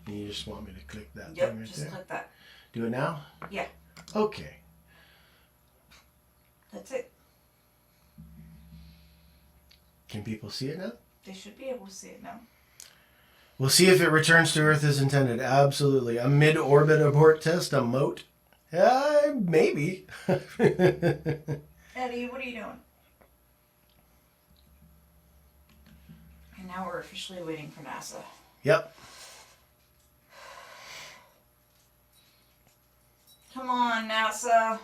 And you just want me to click that Yep, thing right just there? click that. Do it now? Yeah. Okay. That's it. Can people see it now? They should be able to see it now. We'll see if it returns to Earth as intended. Absolutely. A mid-orbit abort test, a moat? Maybe. Eddie, what are you doing? And now we're officially waiting for NASA. Yep. Come on, NASA.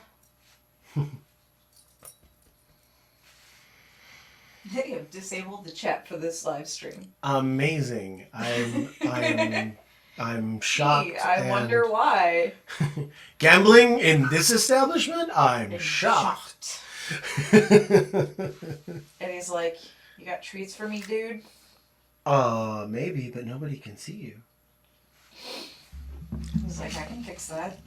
They have disabled the chat for this live stream. Amazing. I'm shocked. Gee, I wonder why. Gambling in this establishment? I'm shocked. And he's like, you got treats for me, dude? Maybe, but nobody can see you. He's like, I can fix that.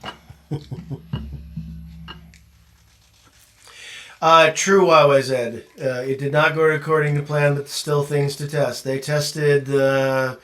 True, YYZ. It did not go according to plan, but still things to test. They tested the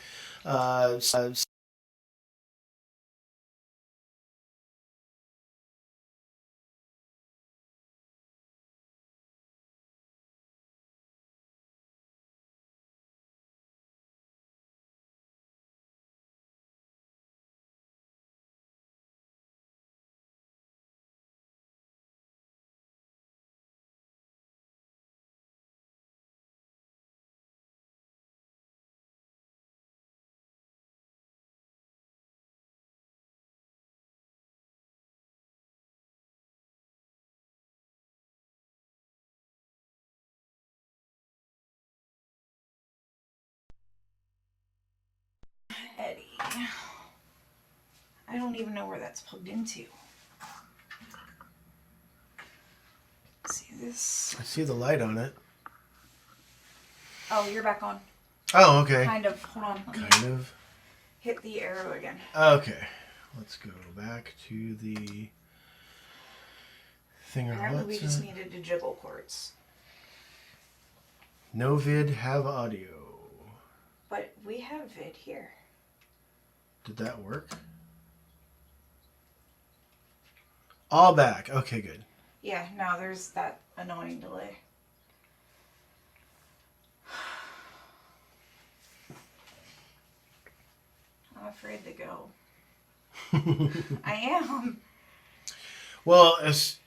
Eddie. I don't even know where that's plugged into. See this? I see the light on it. Oh, you're back on. Oh, okay. Kind of. Hold on. Kind of. Hit the arrow again. Okay. Let's go back to the thing. Apparently we just needed to jiggle cords. No vid, have audio. But we have vid here. Did that work? All back. Okay, good. Yeah, now there's that annoying delay. I'm afraid to go. I am. Well,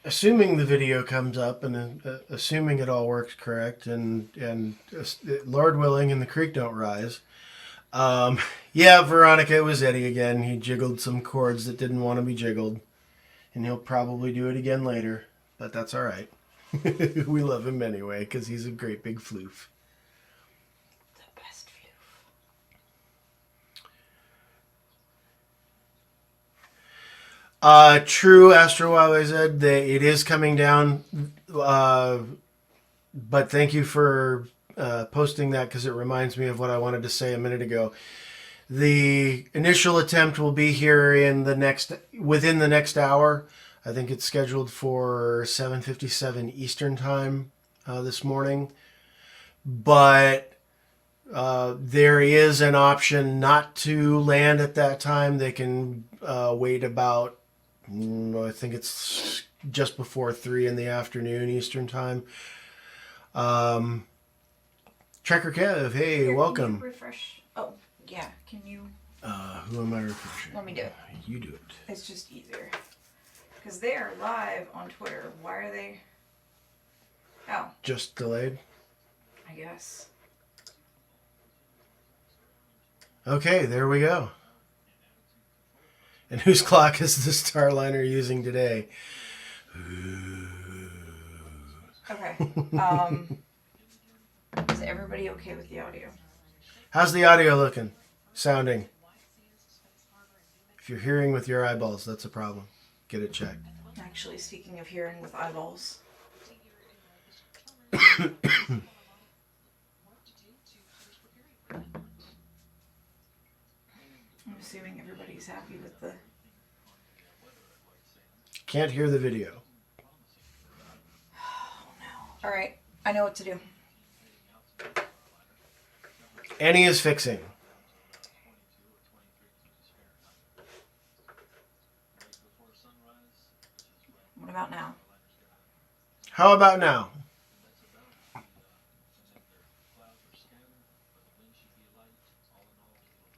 assuming the video comes up and assuming it all works correct and Lord willing and the creek don't rise. Yeah, Veronica, it was Eddie again. He jiggled some chords that didn't want to be jiggled. And he'll probably do it again later. But that's all right. We love him anyway because he's a great big floof. The best floof. True, Astro YYZ, it is coming down. But thank you for posting that because it reminds me of what I wanted to say a minute ago. The initial attempt will be here within the next hour. I think it's scheduled for 7:57 Eastern time this morning. But there is an option not to land at that time. They can wait about, I think it's just before 3 in the afternoon Eastern time. Trekker Kev, hey, Here, welcome. Can you refresh? Oh, yeah. Can you? Who am I refreshing? Let me do it. You do it. It's just easier. Because they are live on Twitter. Why are they? Oh. Just delayed? I guess. Okay, there we go. And whose clock is the Starliner using today? Okay. Is everybody okay with the audio? How's the audio looking? Sounding? If you're hearing with your eyeballs, that's a problem. Get it checked. Actually, speaking of hearing with eyeballs. I'm assuming everybody's happy with the... Can't hear the video. Oh no. Alright, I know what to do. Annie is fixing. about now? How about now?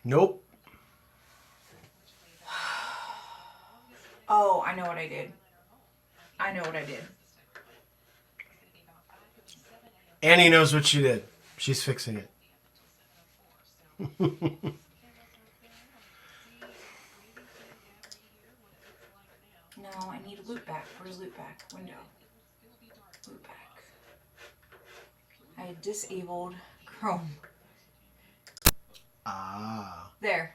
Nope. Oh, I know what I did. I know what I did. Annie knows what she did. She's fixing it. No, I need loop back. Where's loop back? Window. Loop back. I disabled Chrome. Ah. There.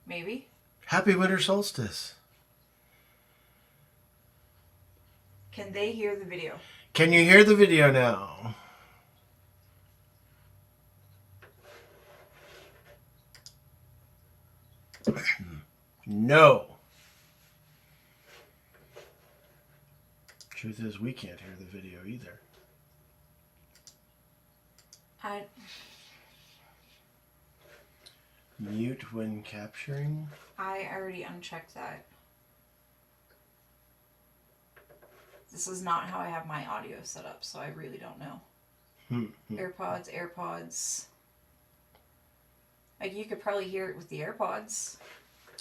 Maybe. Happy winter solstice. Can they hear the video? Can you hear the video now? No. Truth is, we can't hear the video either. Mute when capturing. I already unchecked that. This is not how I have my audio set up, so I really don't know. AirPods. Like, you could probably hear it with the AirPods.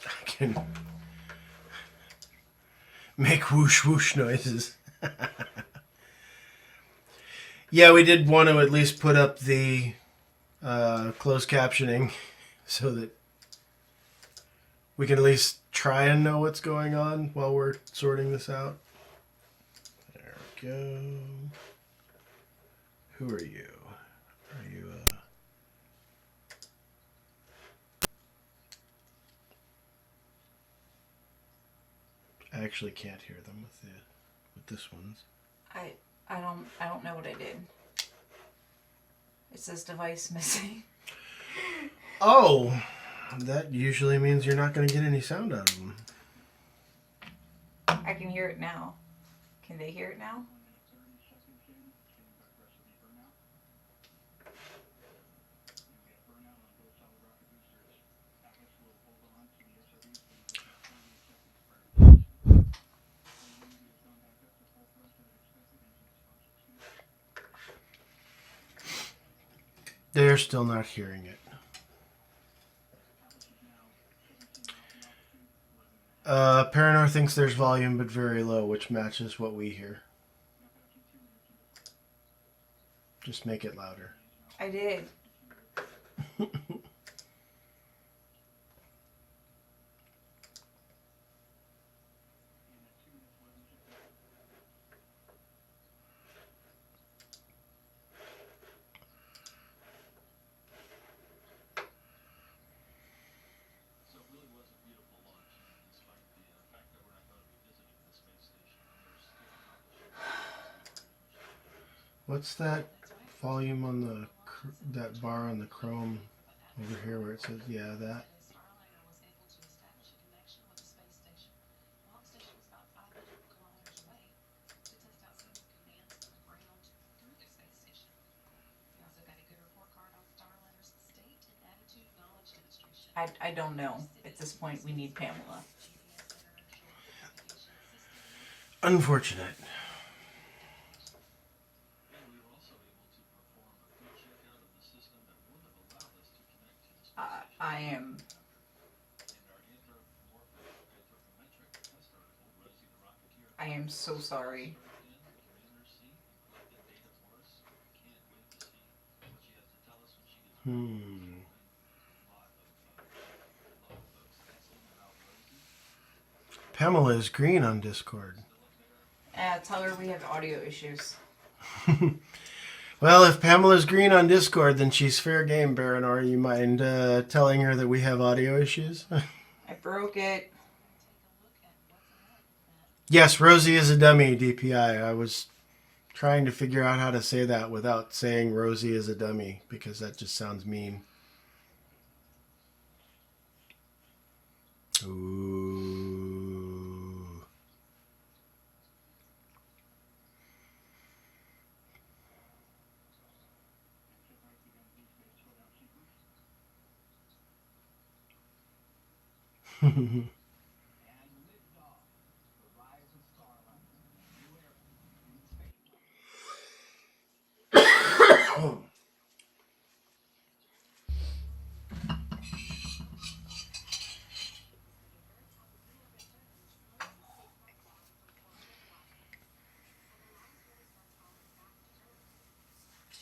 I can make whoosh whoosh noises. Yeah, we did want to at least put up the closed captioning so that we can at least try and know what's going on while we're sorting this out. There we go. Who are you? Are you I actually can't hear them with this one's. I don't know what I did. It says device missing. Oh, that usually means you're not going to get any sound out of them. I can hear it now. Can they hear it now? They're still not hearing it. Paranor thinks there's volume, but very low, which matches what we hear. Just make it louder. I did. What's that volume on that bar on the Chrome over here where it says, yeah, that? I don't know. At this point, we need Pamela. Unfortunate. I am. I am so sorry. Pamela is green on Discord. Tell her we have audio issues. Well, if Pamela's green on Discord, then she's fair game, Baranor. You mind telling her that we have audio issues? I broke it. Yes, Rosie is a dummy, DPI. I was trying to figure out how to say that without saying Rosie is a dummy, because that just sounds mean. Ooh.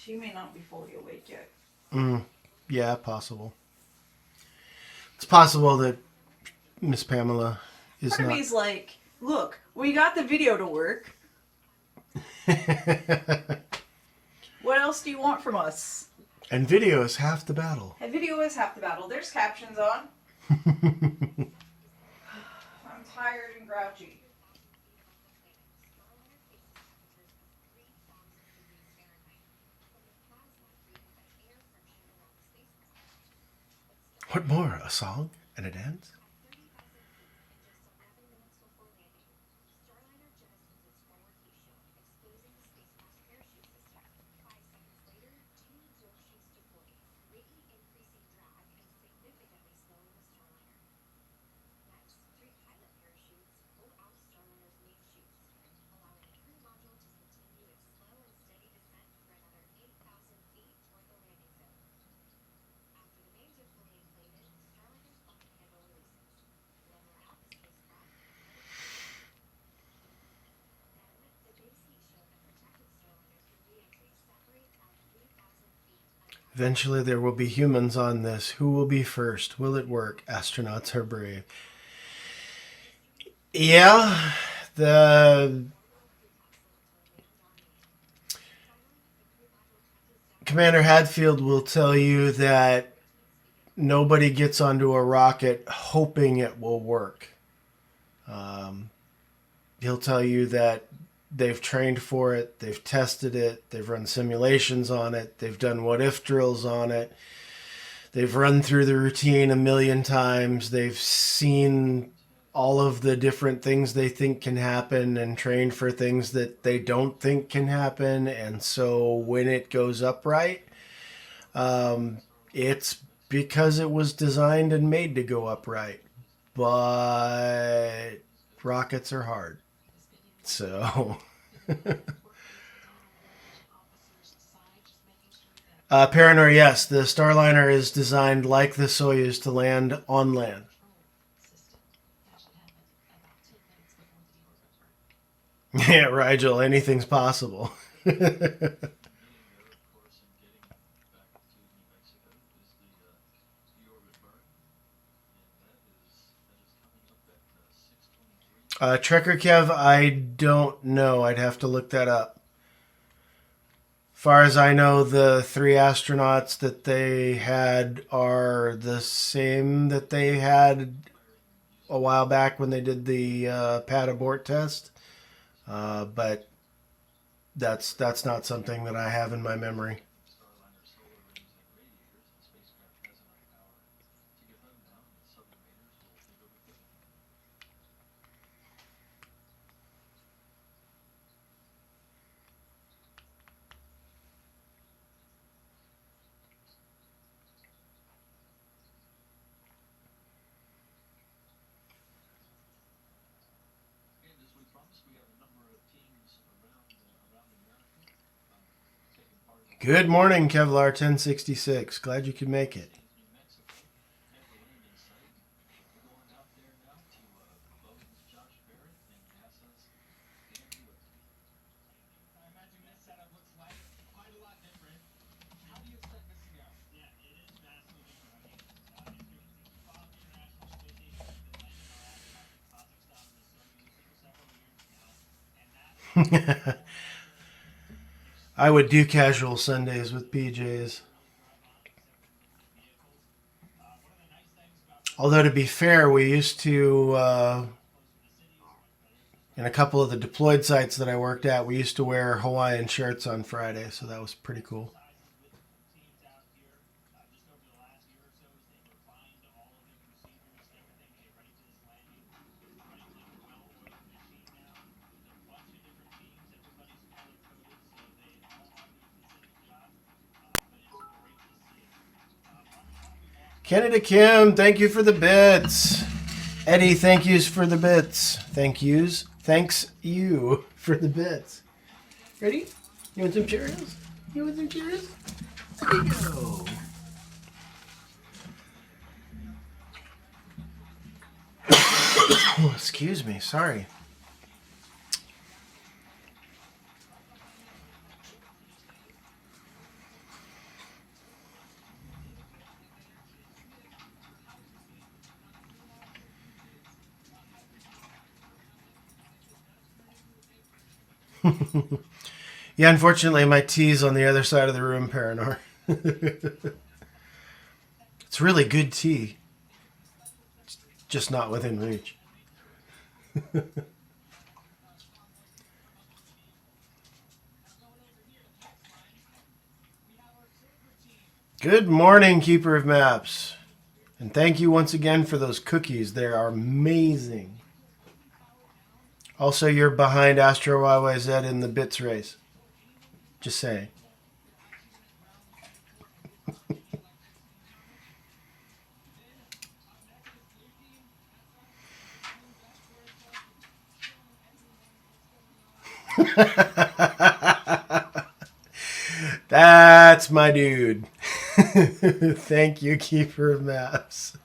She may not be fully awake yet. Yeah, possible. It's possible that Miss Pamela is Part of not. me's like, look, we got the video to work. What else do you want from us? And video is half the battle. And video is half the battle. There's captions on. I'm tired and grouchy. What more? A song and a dance? Eventually there will be humans on this. Who will be first? Will it work? Astronauts are brave. Yeah, the Commander Hadfield will tell you that nobody gets onto a rocket hoping it will work. He'll tell you that they've trained for it, they've tested it, they've run simulations on it, they've done what-if drills on it, they've run through the routine a million times, they've seen all of the different things they think can happen and trained for things that they don't think can happen. And so when it goes upright, it's because it was designed and made to go upright. But rockets are hard. So Paranor, yes, the Starliner is designed like the Soyuz to land on land. Yeah, Rigel, anything's possible. Trekker Kev, I don't know. I'd have to look that up. Far as I know, the 3 astronauts that they had are the same that they had a while back when they did the pad abort test. But that's not something that I have in my memory. Good morning, Kevlar 1066. Glad you could make it. I would do casual Sundays with PJs. Although, to be fair, we used to, in a couple of the deployed sites that I worked at, we used to wear Hawaiian shirts on Friday, so that was pretty cool. Canada Kim, thank you for the bits. Eddie, thank yous for the bits. Thank yous. Thanks you for the bits. Ready? You want some Cheerios? You want some Cheerios? There you go. Oh, excuse me. Sorry. Yeah, unfortunately, my tea's on the other side of the room, Paranor. It's really good tea, just not within reach. Good morning, Keeper of Maps. And thank you once again for those cookies. They are amazing. Also, you're behind Astro YYZ in the bits race. Just saying. That's my dude. Thank you, Keeper of Maps.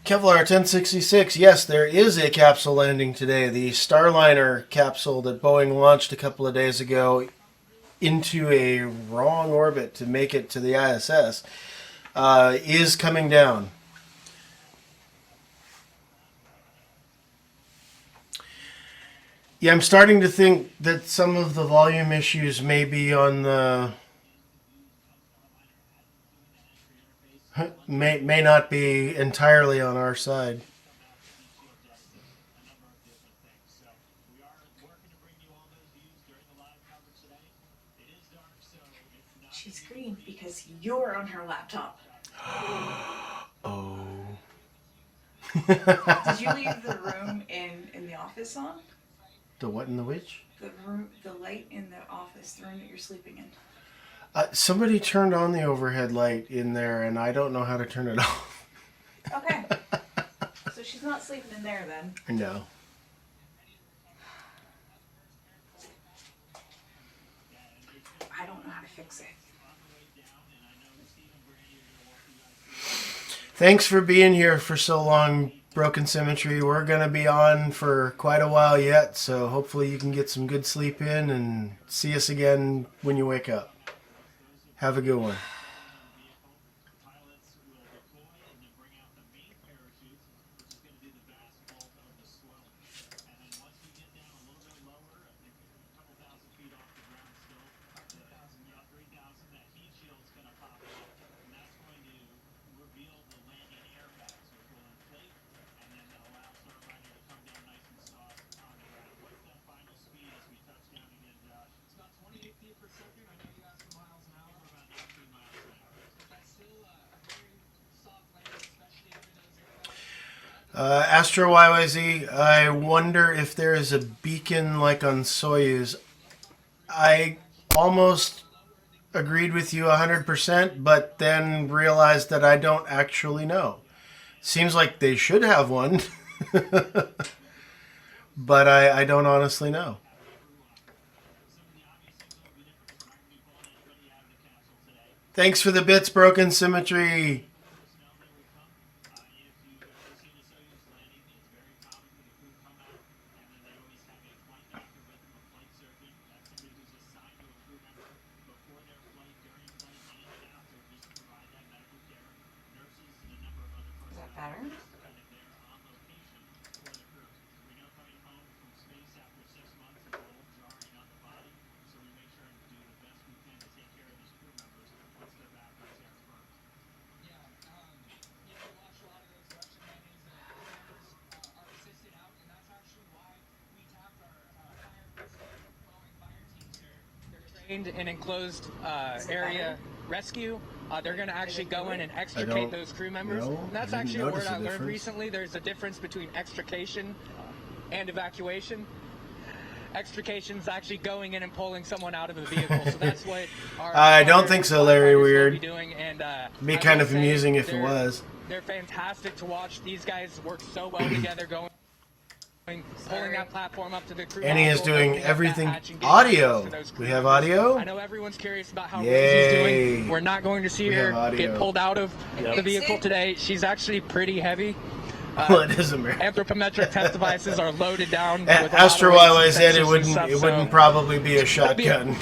Kevlar 1066, yes, there is a capsule landing today. The Starliner capsule that Boeing launched a couple of days ago into a wrong orbit to make it to the ISS is coming down. Yeah, I'm starting to think that some of the volume issues may be on the may not be entirely on our side. She's green because you're on her laptop. Oh. Did you leave the room in the office on? The what and the which? The light in the office, the room that you're sleeping in. Somebody turned on the overhead light in there, and I don't know how to turn it off. Okay. So she's not sleeping in there then. No. I don't know how to fix it. Thanks for being here for so long, Broken Symmetry. We're going to be on for quite a while yet, so hopefully you can get some good sleep in and see us again when you wake up. Have a good one. Astro YYZ, I wonder if there is a beacon like on Soyuz. I almost agreed with you 100%, but then realized that I don't actually know. Seems like they should have one, but I don't honestly know. Thanks for the bits, Broken Symmetry. Is that better? In enclosed area rescue. They're going to actually go in and extricate those crew members. No, And that's I didn't actually a word notice a I learned difference. recently. There's a difference between extrication and evacuation. Extrication is actually going in and pulling someone out of the vehicle. So that's what our I don't think so, Larry firefighters will Weird. be doing. And It'd be I kind will of say amusing if it they're- was. They're fantastic to watch. These guys work so well together, pulling that platform up to the crew. Annie is module, doing opening up that everything hatch and getting audio. access to those crew We have members. audio? I know everyone's curious about how Yay. Rosie's doing. We're not going to see We her have audio. get pulled out of Yep. the vehicle today. She's actually pretty heavy. Well, it is America. Anthropometric test devices are loaded down. At with a lot of Astro weights and YY said it sensors and wouldn't. stuff, It so wouldn't probably be a be a shotgun. work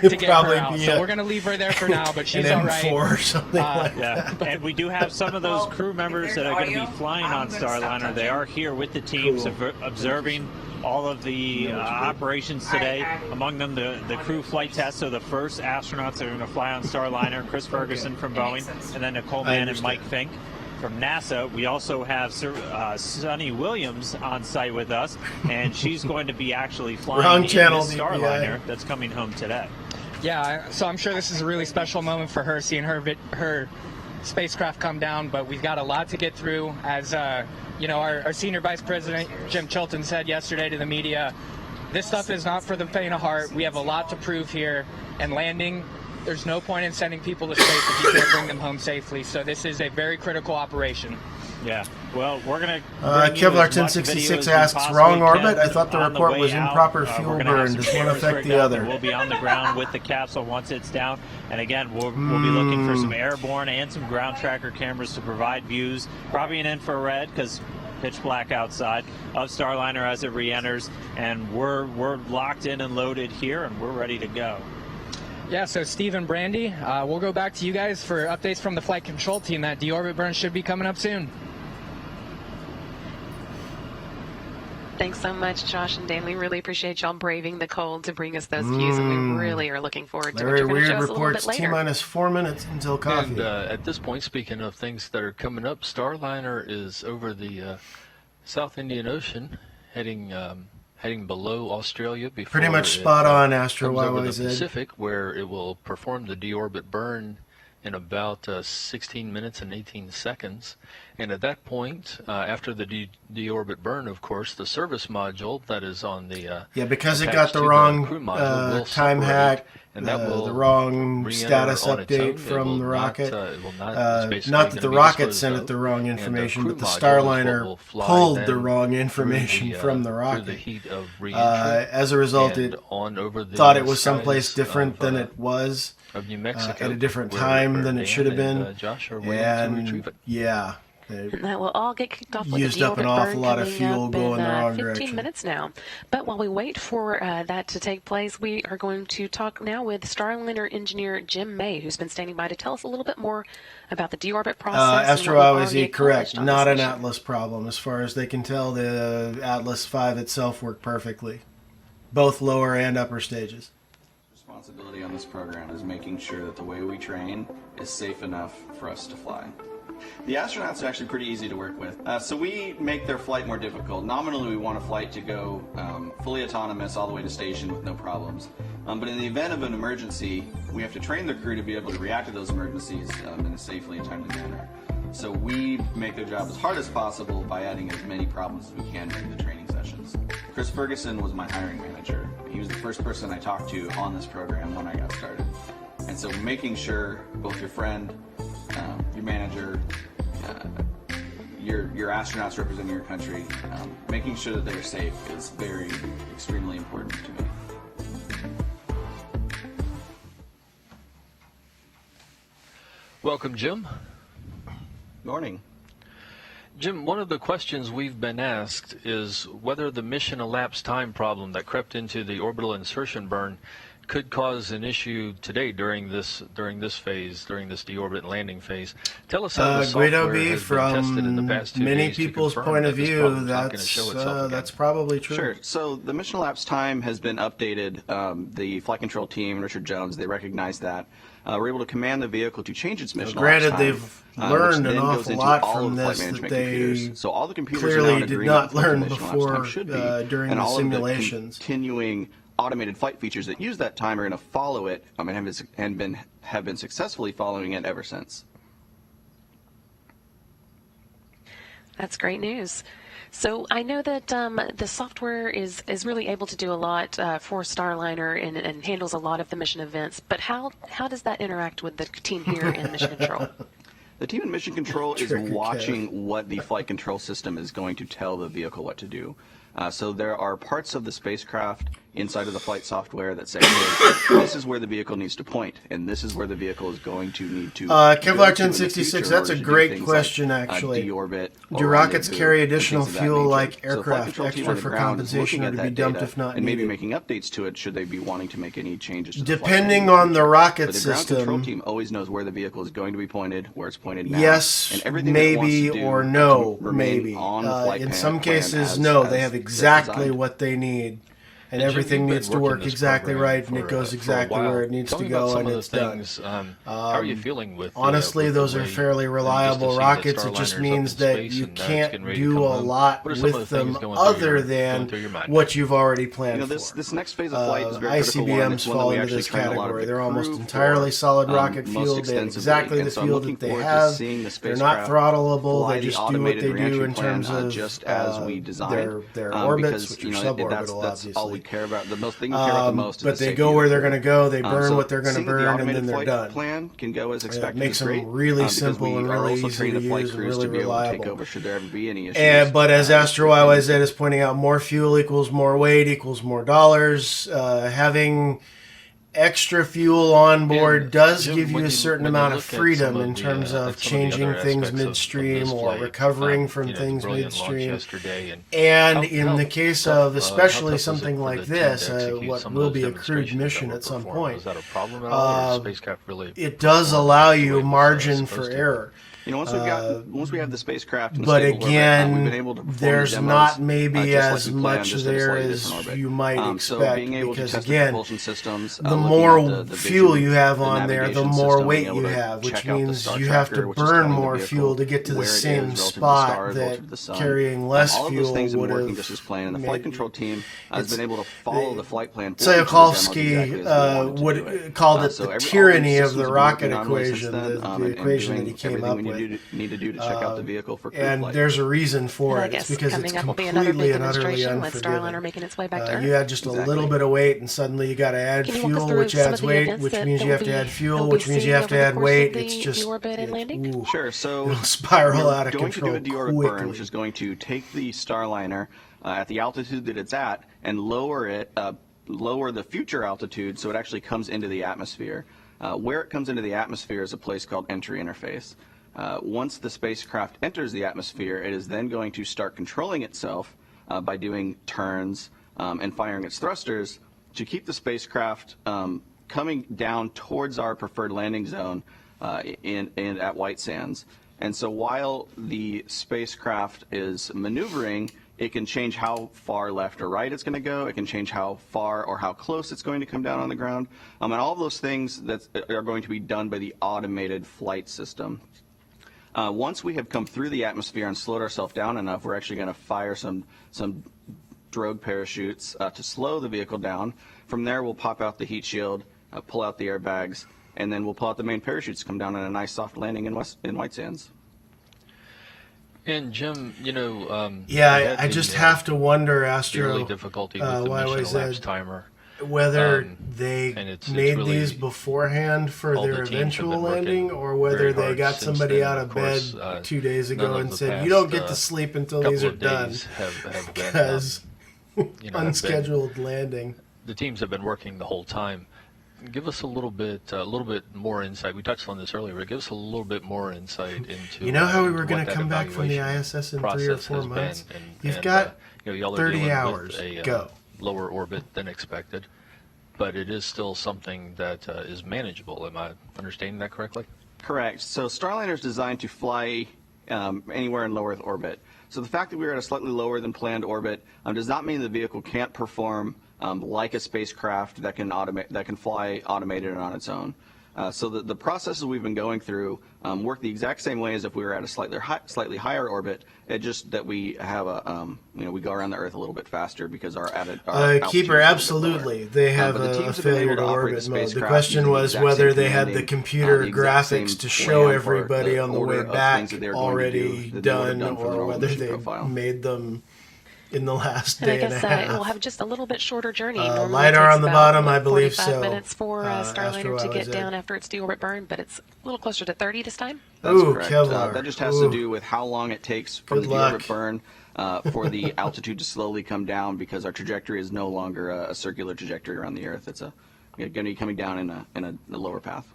to It'd get probably her out. be So a- we're going to leave her there for now, but she's an all right. M4 or something like Yeah, that. and we do have some of those crew members that are going to be flying on Starliner. They are here with the teams, Cool. observing all of the operations today. Among them, the crew flight test. So the first astronauts that are going to fly on Starliner, Chris Ferguson from That makes Boeing, sense. and then Nicole I Mann and Mike understand. Fink from NASA. We also have Sunny Williams on site with us, and she's going to be actually flying Wrong in channel, this DPI. Starliner that's coming home today. Yeah, so I'm sure this is a really special moment for her, seeing her spacecraft come down. But we've got a lot to get through. As our senior vice president Jim Chilton said yesterday to the media, this stuff is not for the faint of heart. We have a lot to prove here, and landing. There's no point in sending people to space if you can't bring them home safely. So this is a very critical operation. Yeah, well, we're going to. Kevlar 1066 asks, wrong orbit? I thought the report was improper fuel burn. Does one affect the other? We'll be on the ground with the capsule once it's down. And again, we'll be looking for some airborne and some ground tracker cameras to provide views, probably an infrared because pitch black outside, of Starliner as it re-enters. And we're locked in and loaded here, and we're ready to go. Yeah, so Steve and Brandy, we'll go back to you guys for updates from the flight control team. That deorbit burn should be coming up soon. Thanks so much, Josh and Dan. We really appreciate y'all braving the cold to bring us those views, and we really are looking forward to what Larry you're going to show Weird us a little reports bit later. T-minus 4 minutes until coffee. And at this point, speaking of things that are coming up, Starliner is over the South Indian Ocean, heading below Australia before Pretty much it, spot on, Astro comes over the YYZ. Pacific, where it will perform the deorbit burn in about 16 minutes and 18 seconds. And at that point, after the deorbit burn, of course, the service module that is on the Yeah, because it attached got the to wrong crew module will time separate, hack, and that will the wrong re-enter status on its own. update It from will the not, rocket. it will not, Not it's basically that gonna the be rocket disposed sent of, it the wrong and information, crew but the module is what Starliner will fly pulled the then wrong through information the, from the through rocket. the heat of re-entry, As a result, and it on over the thought it was someplace skies different of, than it was of New Mexico, at a different where time than it Dan should have been. and, Josh are waiting to retrieve And it. yeah, they And that will all get kicked off with used the up an deorbit awful burn lot of coming fuel up going in, the wrong 15 direction. minutes now. But while we wait for that to take place, we are going to talk now with Starliner engineer Jim May, who's been standing by to tell us a little bit more about the deorbit process. and Astro what we've already YYZ, correct. accomplished on Not this an mission. Atlas problem. As far as they can tell, the Atlas V itself worked perfectly. Both lower and upper stages. Responsibility on this program is making sure that the way we train is safe enough for us to fly. The astronauts are actually pretty easy to work with, so we make their flight more difficult. Nominally, we want a flight to go fully autonomous all the way to station with no problems. But in the event of an emergency, we have to train the crew to be able to react to those emergencies in a safely and timely manner. So we make their job as hard as possible by adding as many problems as we can to the training sessions. Chris Ferguson was my hiring manager. He was the first person I talked to on this program when I got started. And so making sure both your friend, your manager, your astronauts representing your country, making sure that they're safe is extremely important to me. Welcome, Jim. Morning. Jim, one of the questions we've been asked is whether the mission elapsed time problem that crept into the orbital insertion burn could cause an issue today during this phase, during this deorbit and landing phase. Tell us how the software Guido B, has been tested in the from past 2 many days to people's confirm point that of this view, problem's not gonna show itself again. that's probably true. Sure. So the mission elapsed time has been updated. The flight control team, Richard Jones, they recognized that. We're able to command the vehicle to change its mission Granted, elapsed time, they've which learned then an goes awful into lot all from of the flight this that management they computers. So all the computers are now clearly in did agreement not with what the learn mission elapsed before time should be, during and the all simulations. of the continuing automated flight features that use that time are going to follow it, and have been successfully following it ever since. That's great news. So I know that the software is really able to do a lot for Starliner and handles a lot of the mission events, but how does that interact with the team here in Mission Control? The team in Mission Control is Tricky watching what the flight control system is going to tell the vehicle what to do. So there are parts of the spacecraft inside of the flight software that say, hey, this is where the vehicle needs to point, and this is where the vehicle is going to need to Kevlar go to in the 1066, future in that's order a to do great things question, like, actually. deorbit Do or rockets rendezvous carry and additional things of that fuel nature. like So the flight aircraft, control team extra on the for ground is compensation, looking or at to be that dumped data if not and maybe needed? making updates to it should they be wanting to make any changes to the flight Depending plan in on the future. rocket But the ground control system, team always knows where the vehicle is going to be pointed, where it's pointed now, yes, and everything that it wants maybe, to do or no, to remain maybe. on the flight In plan some cases, as no, they have it's exactly designed. what they need. And And Jim, everything you've been needs to working work this exactly program right, and it goes for a exactly while. where it needs Tell to me about go, some and of the it's done. things, how are you feeling with Honestly, with the those are way fairly just to reliable see that rockets. It just Starliner's up means in that space you and it's can't getting ready to do come a home? lot What are some of with the things them going through other your than mind what right you've already planned You know, for. this next phase of flight is very critical one. ICBMs It's one that fall we into actually this train a lot of category. the They're almost crew entirely for, solid rocket most fuel. They have extensively. exactly the And so I'm fuel looking that they forward to have. seeing the They're not spacecraft throttleable. fly They the just do what automated they do reentry in plan, terms of just as we designed. their orbits, because, which you are know, suborbital, that's obviously. all we care about. The most thing we care about the most is But the they safety go of where the they're crew. going to go. They burn So what they're going to seeing that the burn, and automated then they're flight done. plan can go as It expected makes is great, them really because simple we and are really also easy training to the flight use and crews really to be able to take reliable. over should there ever be any issues. But as Astro YYZ is pointing out, more fuel equals more weight equals more dollars. Having extra fuel on board And, does Jim, give you when a you- certain when you amount of look at freedom some in of the, terms at of some of the changing other things aspects of midstream this or flight, recovering from you know, things the brilliant launch midstream. yesterday, And how- in how the case tough, of how especially tough was it something for like the team this, to execute what some of will those be a crewed demonstrations that mission were at some performed? point, Was that a problem at all, or spacecraft really it does performed allow the way you it was, margin for supposed to? error. You know, once we have the spacecraft in a But stable orbit, we've again, been able to perform there's the demos, not maybe just like as we planned, much just in a there slightly as different orbit. you might So expect, being able because to test the again, propulsion systems, the looking more at the fuel vision, you have the on there, the navigation more system, weight being able you to have, which check out the means star you have tracker, to which is burn telling the more vehicle fuel to get to the where it is same relative to the spot stars, relative that to the sun. carrying less all of those fuel things have would been working have. just as planned, and the made- flight control team has it's- been able to follow the flight plan. Tsayakovsky called it the tyranny of the rocket equation, the equation that he came up with. Need to do to check out the vehicle for crew And flight. there's a reason for And I it. It's guess because it's coming up will be another completely big and utterly demonstration with Starliner unforgiving. making its way back to Earth. You add just a little bit of weight, and suddenly you got to add Can you walk us fuel, through which some of adds the weight, events which that means you we'll have to add be- fuel, we'll be which means you seeing have over to the add course of weight. the It's just deorbit and landing? ooh, Sure. So it'll spiral we're out of going control to do a deorbit quickly. burn, which is going to take the Starliner at the altitude that it's at and lower it, lower the future altitude so it actually comes into the atmosphere. Where it comes into the atmosphere is a place called entry interface. Once the spacecraft enters the atmosphere, it is then going to start controlling itself by doing turns and firing its thrusters to keep the spacecraft coming down towards our preferred landing zone at White Sands. And so while the spacecraft is maneuvering, it can change how far left or right it's going to go. It can change how far or how close it's going to come down on the ground. And all of those things that are going to be done by the automated flight system. Once we have come through the atmosphere and slowed ourselves down enough, we're actually going to fire some drogue parachutes to slow the vehicle down. From there, we'll pop out the heat shield, pull out the airbags, and then we'll pull out the main parachutes, come down on a nice soft landing in White Sands. And Jim, Yeah, I just have to wonder, the early Astro, difficulty with the why mission was elapsed it timer. whether And they it's made really these beforehand for all their the teams have eventual been working landing, or whether very they hard got since somebody then. out Of of course, bed 2 days none ago of and the said, "You don't past, get to sleep until couple these are of done," days have been because have been- unscheduled landing. the teams have been working the whole time. Give us a little bit more insight. We touched on this earlier, but give us a little bit more insight into. You know how we were into going what to that come back from the evaluation ISS in 3 or process 4 has months? been, You've got y'all are 30 dealing hours. with a Go. lower orbit than expected, but it is still something that is manageable. Am I understanding that correctly? Correct. So Starliner is designed to fly anywhere in low Earth orbit. So the fact that we're at a slightly lower than planned orbit does not mean the vehicle can't perform like a spacecraft that can fly automated and on its own. So the processes we've been going through work the exact same way as if we were at a slightly higher orbit. It just that we have we go around the Earth a little bit faster because our altitude Keeper, is a little bit absolutely. lower. They have But the a teams have been failure able to to operate orbit the mode. The spacecraft question using the was exact whether same they had the commanding, computer the exact same graphics to show plan for everybody the on the order way of back things that they were going to do already that they would have done, done for the or normal whether mission they profile. made them in the last And I day and guess a half. we'll have just a little bit shorter journey. Normally it LiDAR takes on the about, bottom, I believe 45 so. minutes for Starliner Astro, to I get was down after its deorbit burn, but it's a little closer to 30 this time. That's Ooh, correct. Kevlar. That just has Ooh. to do with how long it takes from Good the luck. deorbit burn for the altitude to slowly come down, because our trajectory is no longer a circular trajectory around the Earth. It's going to be coming down in a lower path.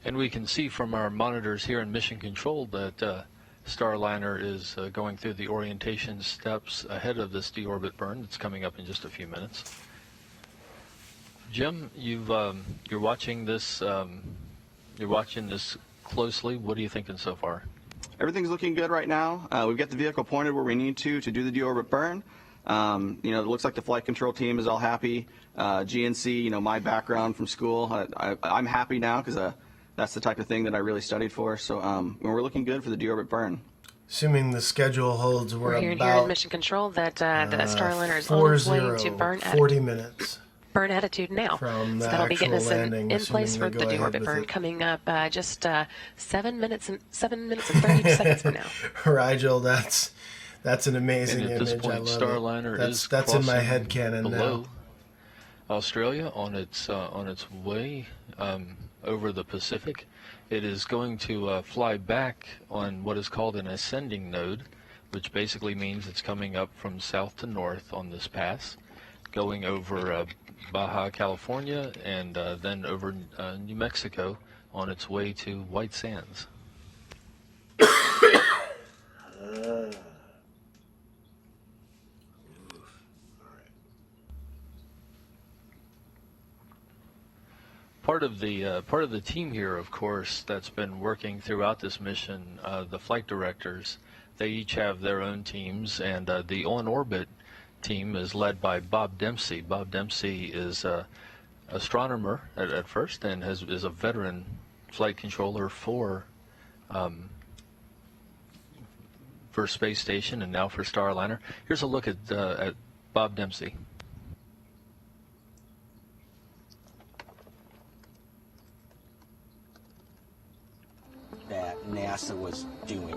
And we can see from our monitors here in Mission Control that Starliner is going through the orientation steps ahead of this deorbit burn that's coming up in just a few minutes. Jim, you're watching this. You're watching this closely. What are you thinking so far? Everything's looking good right now. We've got the vehicle pointed where we need to do the deorbit burn. It looks like the flight control team is all happy. GNC, my background from school, I'm happy now because that's the type of thing that I really studied for. So we're looking good for the deorbit burn. Assuming the schedule holds, We're hearing here in about Mission Control that that Starliner is on its way to 40 minutes burn attitude now. from So the that'll be getting actual us landing, in place assuming for they the go ahead deorbit with burn it. coming up just 7 minutes and 30 seconds from now. Rigel, that's an amazing And at this image. I point, love Starliner it. is That's in my crossing head canon below now. Australia on its way over the Pacific. It is going to fly back on what is called an ascending node, which basically means it's coming up from south to north on this pass, going over Baja California, and then over New Mexico on its way to White Sands. Part of the team here, of course, that's been working throughout this mission, the flight directors, they each have their own teams, and the on-orbit team is led by Bob Dempsey. Bob Dempsey is an astronomer at first and is a veteran flight controller for Space Station and now for Starliner. Here's a look at Bob Dempsey. That NASA was doing,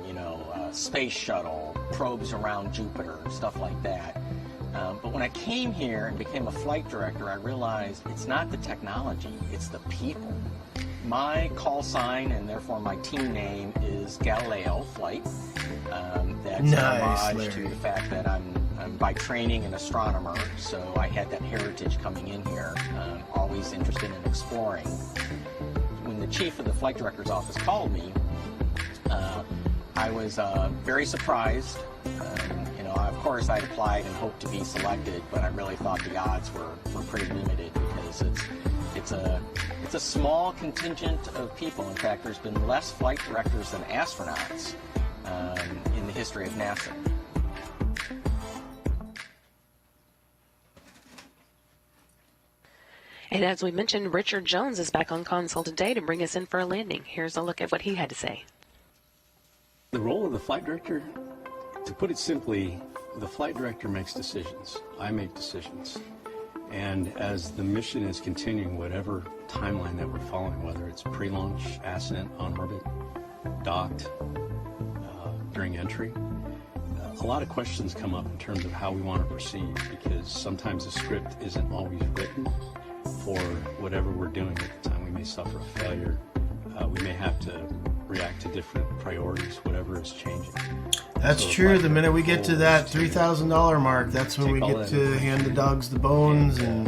space shuttle, probes around Jupiter, stuff like that. But when I came here and became a flight director, I realized it's not the technology, it's the people. My call sign, and therefore my team name, is Galileo Flight. That's an homage to the fact that I'm by training an astronomer, so I had that heritage coming in here, always interested in exploring. When the chief of the flight director's office called me, I was very surprised. Of course, I'd applied and hoped to be selected, but I really thought the odds were pretty limited because it's a small contingent of people. In fact, there's been less flight directors than astronauts in the history of NASA. And as we mentioned, Richard Jones is back on console today to bring us in for a landing. Here's a look at what he had to say. The role of the flight director, to put it simply, the flight director makes decisions. I make decisions. And as the mission is continuing, whatever timeline that we're following, whether it's pre-launch, ascent, on orbit, docked, during entry. A lot of questions come up in terms of how we want to proceed, because sometimes the script isn't always written for whatever we're doing at the time. We may suffer a failure. We may have to react to different priorities, whatever is changing. That's true. The minute we get to that $3,000 mark, that's when we get to hand the dogs the bones and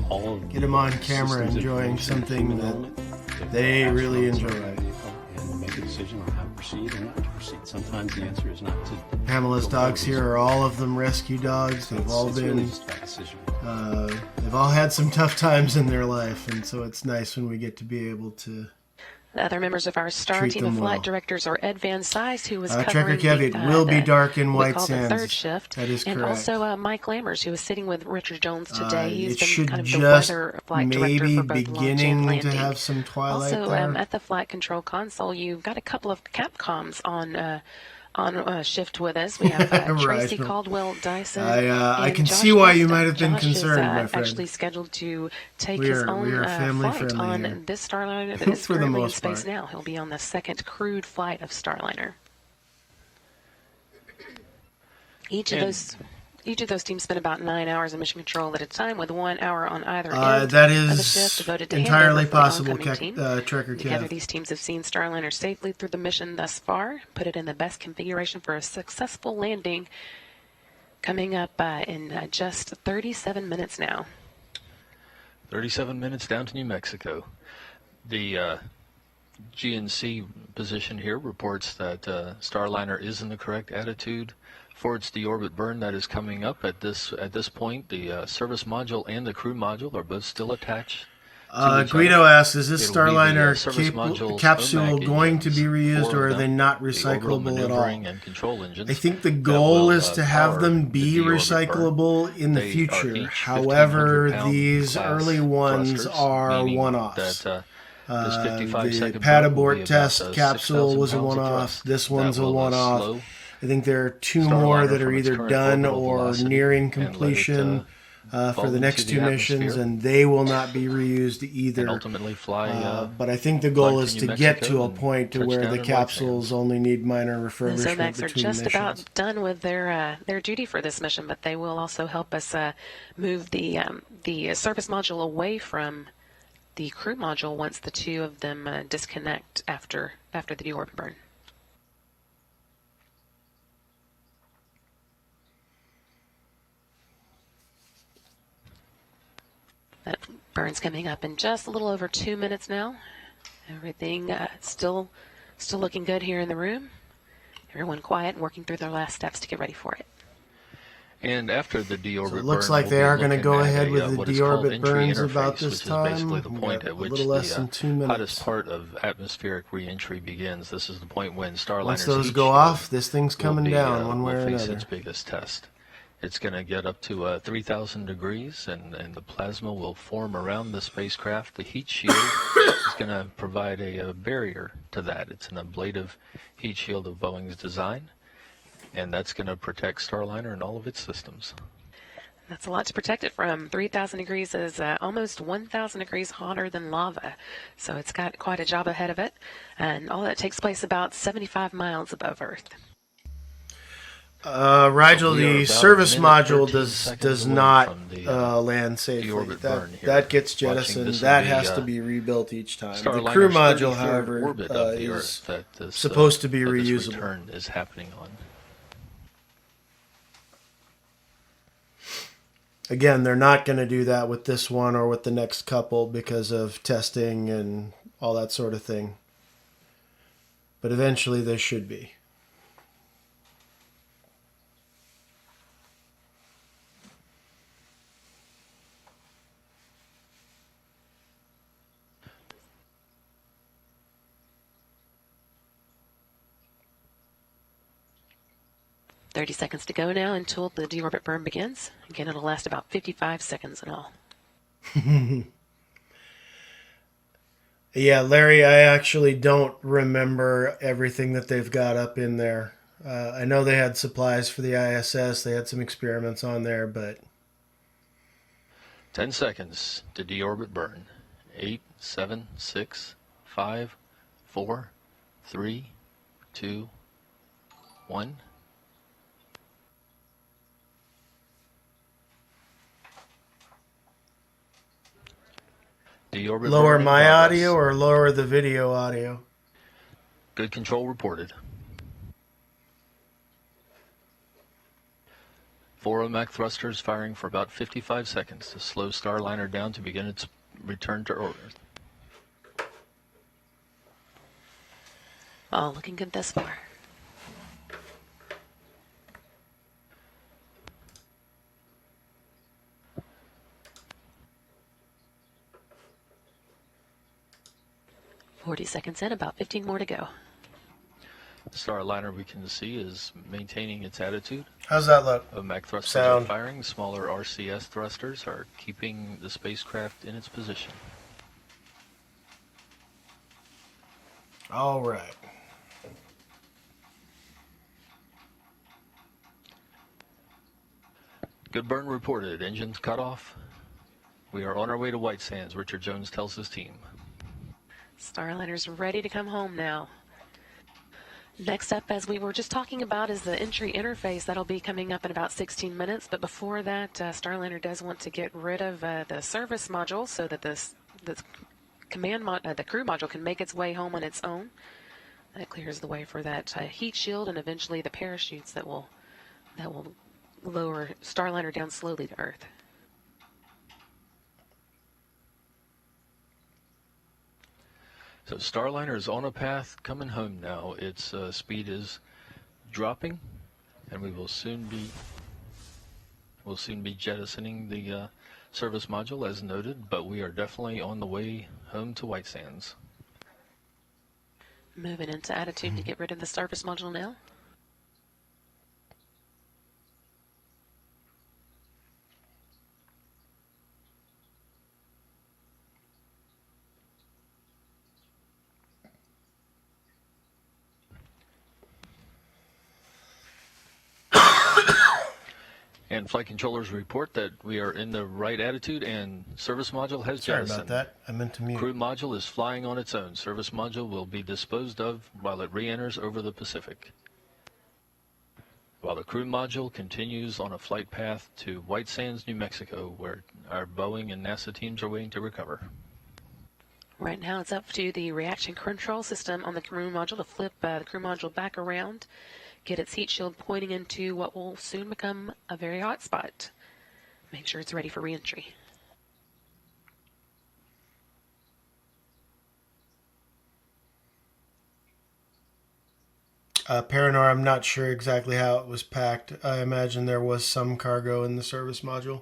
get them on camera enjoying something that they really enjoy. And make a decision on how to proceed or not to proceed. Sometimes the answer is not to. Pamela's dogs here are all of them rescue dogs. They've all been. They've all had some tough times in their life, and so it's nice when we get to be able to. The other members of our STAR team of flight directors are Ed Van Sice, who was covering Trekker Kev, it will be dark in White Sands. The third shift. That is correct. And also Mike Lammers, who was sitting with Richard Jones today. He's it been kind of the just weather flight director for both launch and beginning landing. to have some twilight also, there. at the flight control console, you've got a couple of Capcoms on shift with us. We have Tracy Caldwell Dyson. I and can Josh see why you Costa. might have been Josh concerned, is, my friend. Actually scheduled to take We his are own family flight friendly on here. this Starliner that is For the currently in most space part. now. He'll be on the second crewed flight of Starliner. Each of those teams spent about 9 hours in mission control at a time, with 1 hour on either end That of the shift is devoted to entirely handover for the possible, oncoming team. Trekker Together, Kev. these teams have seen Starliner safely through the mission thus far, put it in the best configuration for a successful landing, coming up in just 37 minutes now. 37 minutes down to New Mexico. The GNC position here reports that Starliner is in the correct attitude for its deorbit burn that is coming up at this point. The service module and the crew module are both still attached. Guido asks, is this It'll be the, Starliner service module's capsule OMAC going to be engines, reused, four or of are they them, not the orbital recyclable at all? maneuvering and control engines I think the that goal will, is to have power them be the deorbit burn. recyclable in the They are future. each However, 1,500-pound these class early ones thrusters, are meaning one-offs. that, this The 55-second pad burn will abort be about, test capsule 6,000 was a pounds of one-off. thrust. This That one's a will, one-off. slow I think there are two Starliner more that are from its either current done orbital or velocity nearing and let it, completion for fall the next into two the missions, atmosphere. and they will not be reused either. and ultimately fly. But I think the goal fly is to to New get Mexico to a and point to touch where down the in White capsules only need minor The refurbishment Zomacs are between just missions. about done with their duty for this mission, but they will also help us move the service module away from the crew module once the two of them disconnect after the deorbit burn. That burn's coming up in just a little over 2 minutes now. Everything still looking good here in the room. Everyone quiet and working through their last steps to get ready for it. And after the deorbit So it looks burn, like we'll they be are going to looking go at ahead a, with the what is called deorbit entry burns interface, about this which time. is basically the We've point got at a which little less the than 2 minutes. hottest part of atmospheric reentry begins. This is the point when Starliner's Once those heat go shield off, this thing's will coming be, down one way will or face another. its biggest test. It's going to get up to 3,000 degrees, and the plasma will form around the spacecraft. The heat shield is going to provide a barrier to that. It's an ablative heat shield of Boeing's design, and that's going to protect Starliner and all of its systems. That's a lot to protect it from. 3,000 degrees is almost 1,000 degrees hotter than lava. So it's got quite a job ahead of it. And all that takes place about 75 miles above Earth. Rigel, We are the about service a minute, module 13 does seconds away not from the, land safely. deorbit burn here. That gets Watching, jettisoned. this will That be, has to be rebuilt each time. The Starliner's crew module, 33rd however, orbit of the is Earth that this, supposed to be that this reusable. return is happening on. Again, they're not going to do that with this one or with the next couple because of testing and all that sort of thing. But eventually they should be. .30 seconds to go now until the deorbit burn begins. Again, it'll last about 55 seconds in all. Yeah, Larry, I actually don't remember everything that they've got up in there. I know they had supplies for the ISS. They had some experiments on there, but 10 seconds to deorbit burn. 8, 7, 6, 5, 4, 3, 2, 1. Deorbit Lower burn in my progress. audio or lower the video audio? Good control reported. 4 OMAC thrusters firing for about 55 seconds to slow Starliner down to begin its return to Earth. All looking good thus far. "40 seconds in, about 15 more to go." Starliner, we can see, is maintaining its attitude. How's that look? OMAC thrusters Sound. are firing. Smaller RCS thrusters are keeping the spacecraft in its position. All right. Good burn reported. Engines cut off. We are on our way to White Sands, Richard Jones tells his team. Starliner's ready to come home now. Next up, as we were just talking about, is the entry interface. That'll be coming up in about 16 minutes. But before that, Starliner does want to get rid of the service module so that the crew module can make its way home on its own. That clears the way for that heat shield and eventually the parachutes that will lower Starliner down slowly to Earth. So Starliner is on a path coming home now. Its speed is dropping, and we will soon be jettisoning the service module as noted, but we are definitely on the way home to White Sands. Moving into attitude to get rid of the service module now. And flight controllers report that we are in the right attitude and service module has Sorry jettisoned. about that. I meant to mute. Crew module is flying on its own. Service module will be disposed of while it re-enters over the Pacific. While the crew module continues on a flight path to White Sands, New Mexico, where our Boeing and NASA teams are waiting to recover. Right now it's up to the reaction control system on the crew module to flip the crew module back around, get its heat shield pointing into what will soon become a very hot spot. Make sure it's ready for re-entry. Paranor, I'm not sure exactly how it was packed. I imagine there was some cargo in the service module.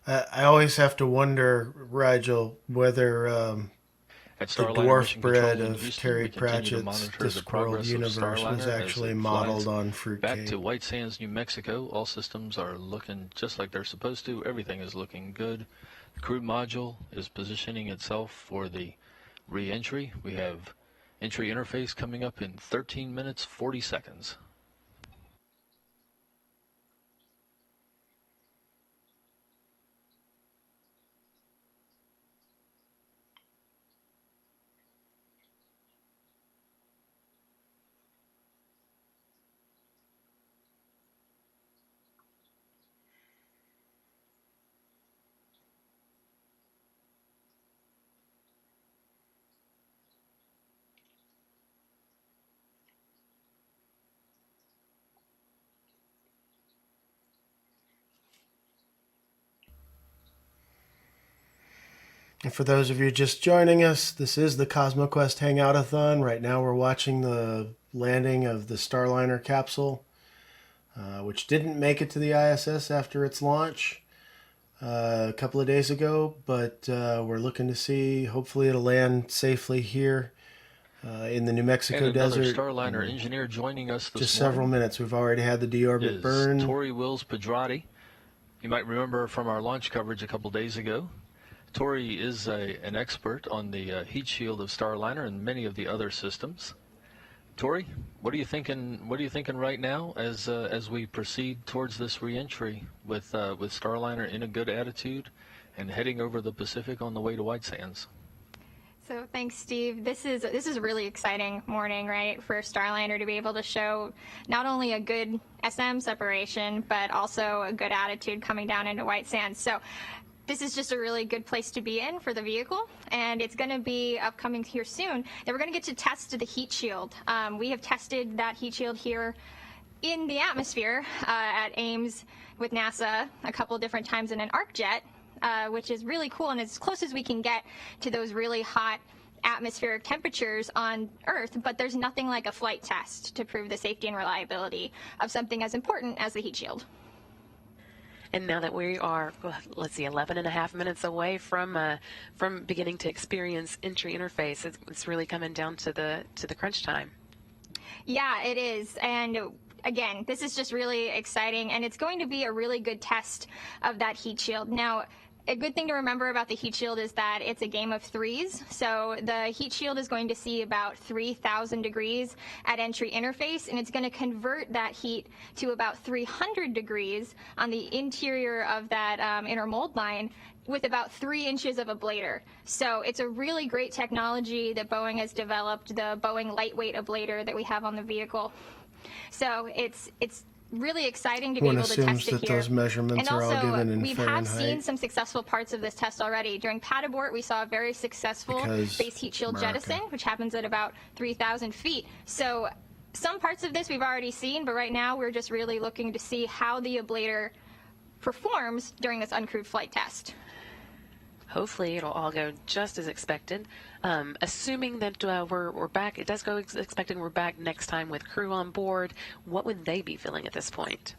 I always have to wonder, Rigel, whether At the Starliner dwarf Mission bread Control in of Houston, Terry we continue to Pratchett's monitor the Discworld progress of universe was Starliner as actually it modeled flies on back fruitcake. to White Sands, New Mexico. All systems are looking just like they're supposed to. Everything is looking good. The crew module is positioning itself for the re-entry. We have entry interface coming up in 13 minutes, 40 seconds. And for those of you just joining us, this is the CosmoQuest Hangout-a-thon. Right now we're watching the landing of the Starliner capsule. which didn't make it to the ISS after its launch a couple of days ago, but we're looking to see. Hopefully it'll land safely here in the New Mexico and another desert. Starliner engineer joining us this Just morning several minutes. We've already had the deorbit burn. Tori Wills Pedrati. You might remember from our launch coverage a couple days ago. Tori is an expert on the heat shield of Starliner and many of the other systems. Tori, what are you thinking? What are you thinking right now as we proceed towards this reentry with Starliner in a good attitude and heading over the Pacific on the way to White Sands? So thanks, Steve. This is a really exciting morning, right, for Starliner to be able to show not only a good SM separation, but also a good attitude coming down into White Sands. So this is just a really good place to be in for the vehicle, and it's going to be upcoming here soon that we're going to get to test the heat shield. We have tested that heat shield here in the atmosphere at Ames with NASA a couple different times in an arc jet, which is really cool and as close as we can get to those really hot atmospheric temperatures on Earth, but there's nothing like a flight test to prove the safety and reliability of something as important as the heat shield. And now that we are, let's see, 11 and a half minutes away from beginning to experience entry interface, it's really coming down to the crunch time. Yeah, it is. And again, this is just really exciting, and it's going to be a really good test of that heat shield. Now, a good thing to remember about the heat shield is that it's a game of threes. So the heat shield is going to see about 3,000 degrees at entry interface, and it's going to convert that heat to about 300 degrees on the interior of that inner mold line with about 3 inches of ablator. So it's a really great technology that Boeing has developed, the Boeing lightweight ablator that we have on the vehicle. So it's really exciting to be able to test it here. Those measurements are all given in we've Fahrenheit. seen some successful parts of this test already. During pad abort, we saw a very successful base heat shield jettison, which happens at about 3,000 feet. So some parts of this we've already seen, but right now we're just really looking to see how the ablator performs during this uncrewed flight test. Hopefully it'll all go just as expected. Assuming that we're back, it does go expected we're back next time with crew on board, what would they be feeling at this point?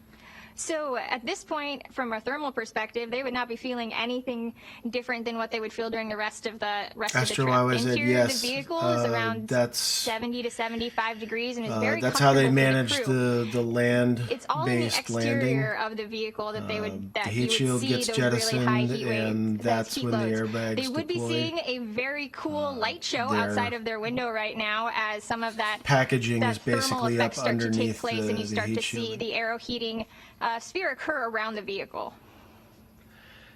So at this point, from a thermal perspective, they would not be feeling anything different than what they would feel during the rest of the trip. Interior of the vehicle is around 70 to 75 degrees and is very that's how they manage the land-based It's all in the exterior of the vehicle that they would the heat shield gets jettisoned, really high heat and that's when the airbags They would be seeing a very cool light show outside of their window right now as some of that packaging is basically up start to take underneath place, and you start to see shield. the aero heating sphere occur around the vehicle.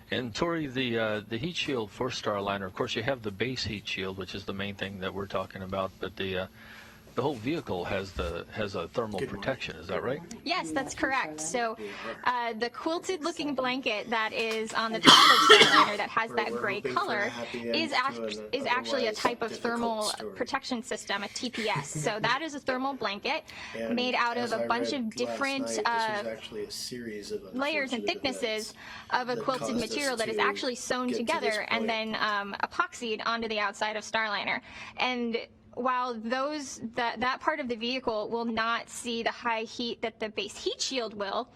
And Tori, the heat shield for Starliner, of course, you have the base heat shield, which is the main thing that we're talking about, but the whole vehicle has a thermal protection. Is that right? Yes, that's correct. So the quilted looking blanket that is on the top of Starliner that has that gray color is actually a type of thermal protection system, a TPS. So that is a thermal blanket made out of a bunch of different layers and thicknesses of a quilted material that is actually sewn together and then epoxied onto the outside of Starliner. And while that part of the vehicle will not see the high heat that the base heat shield will,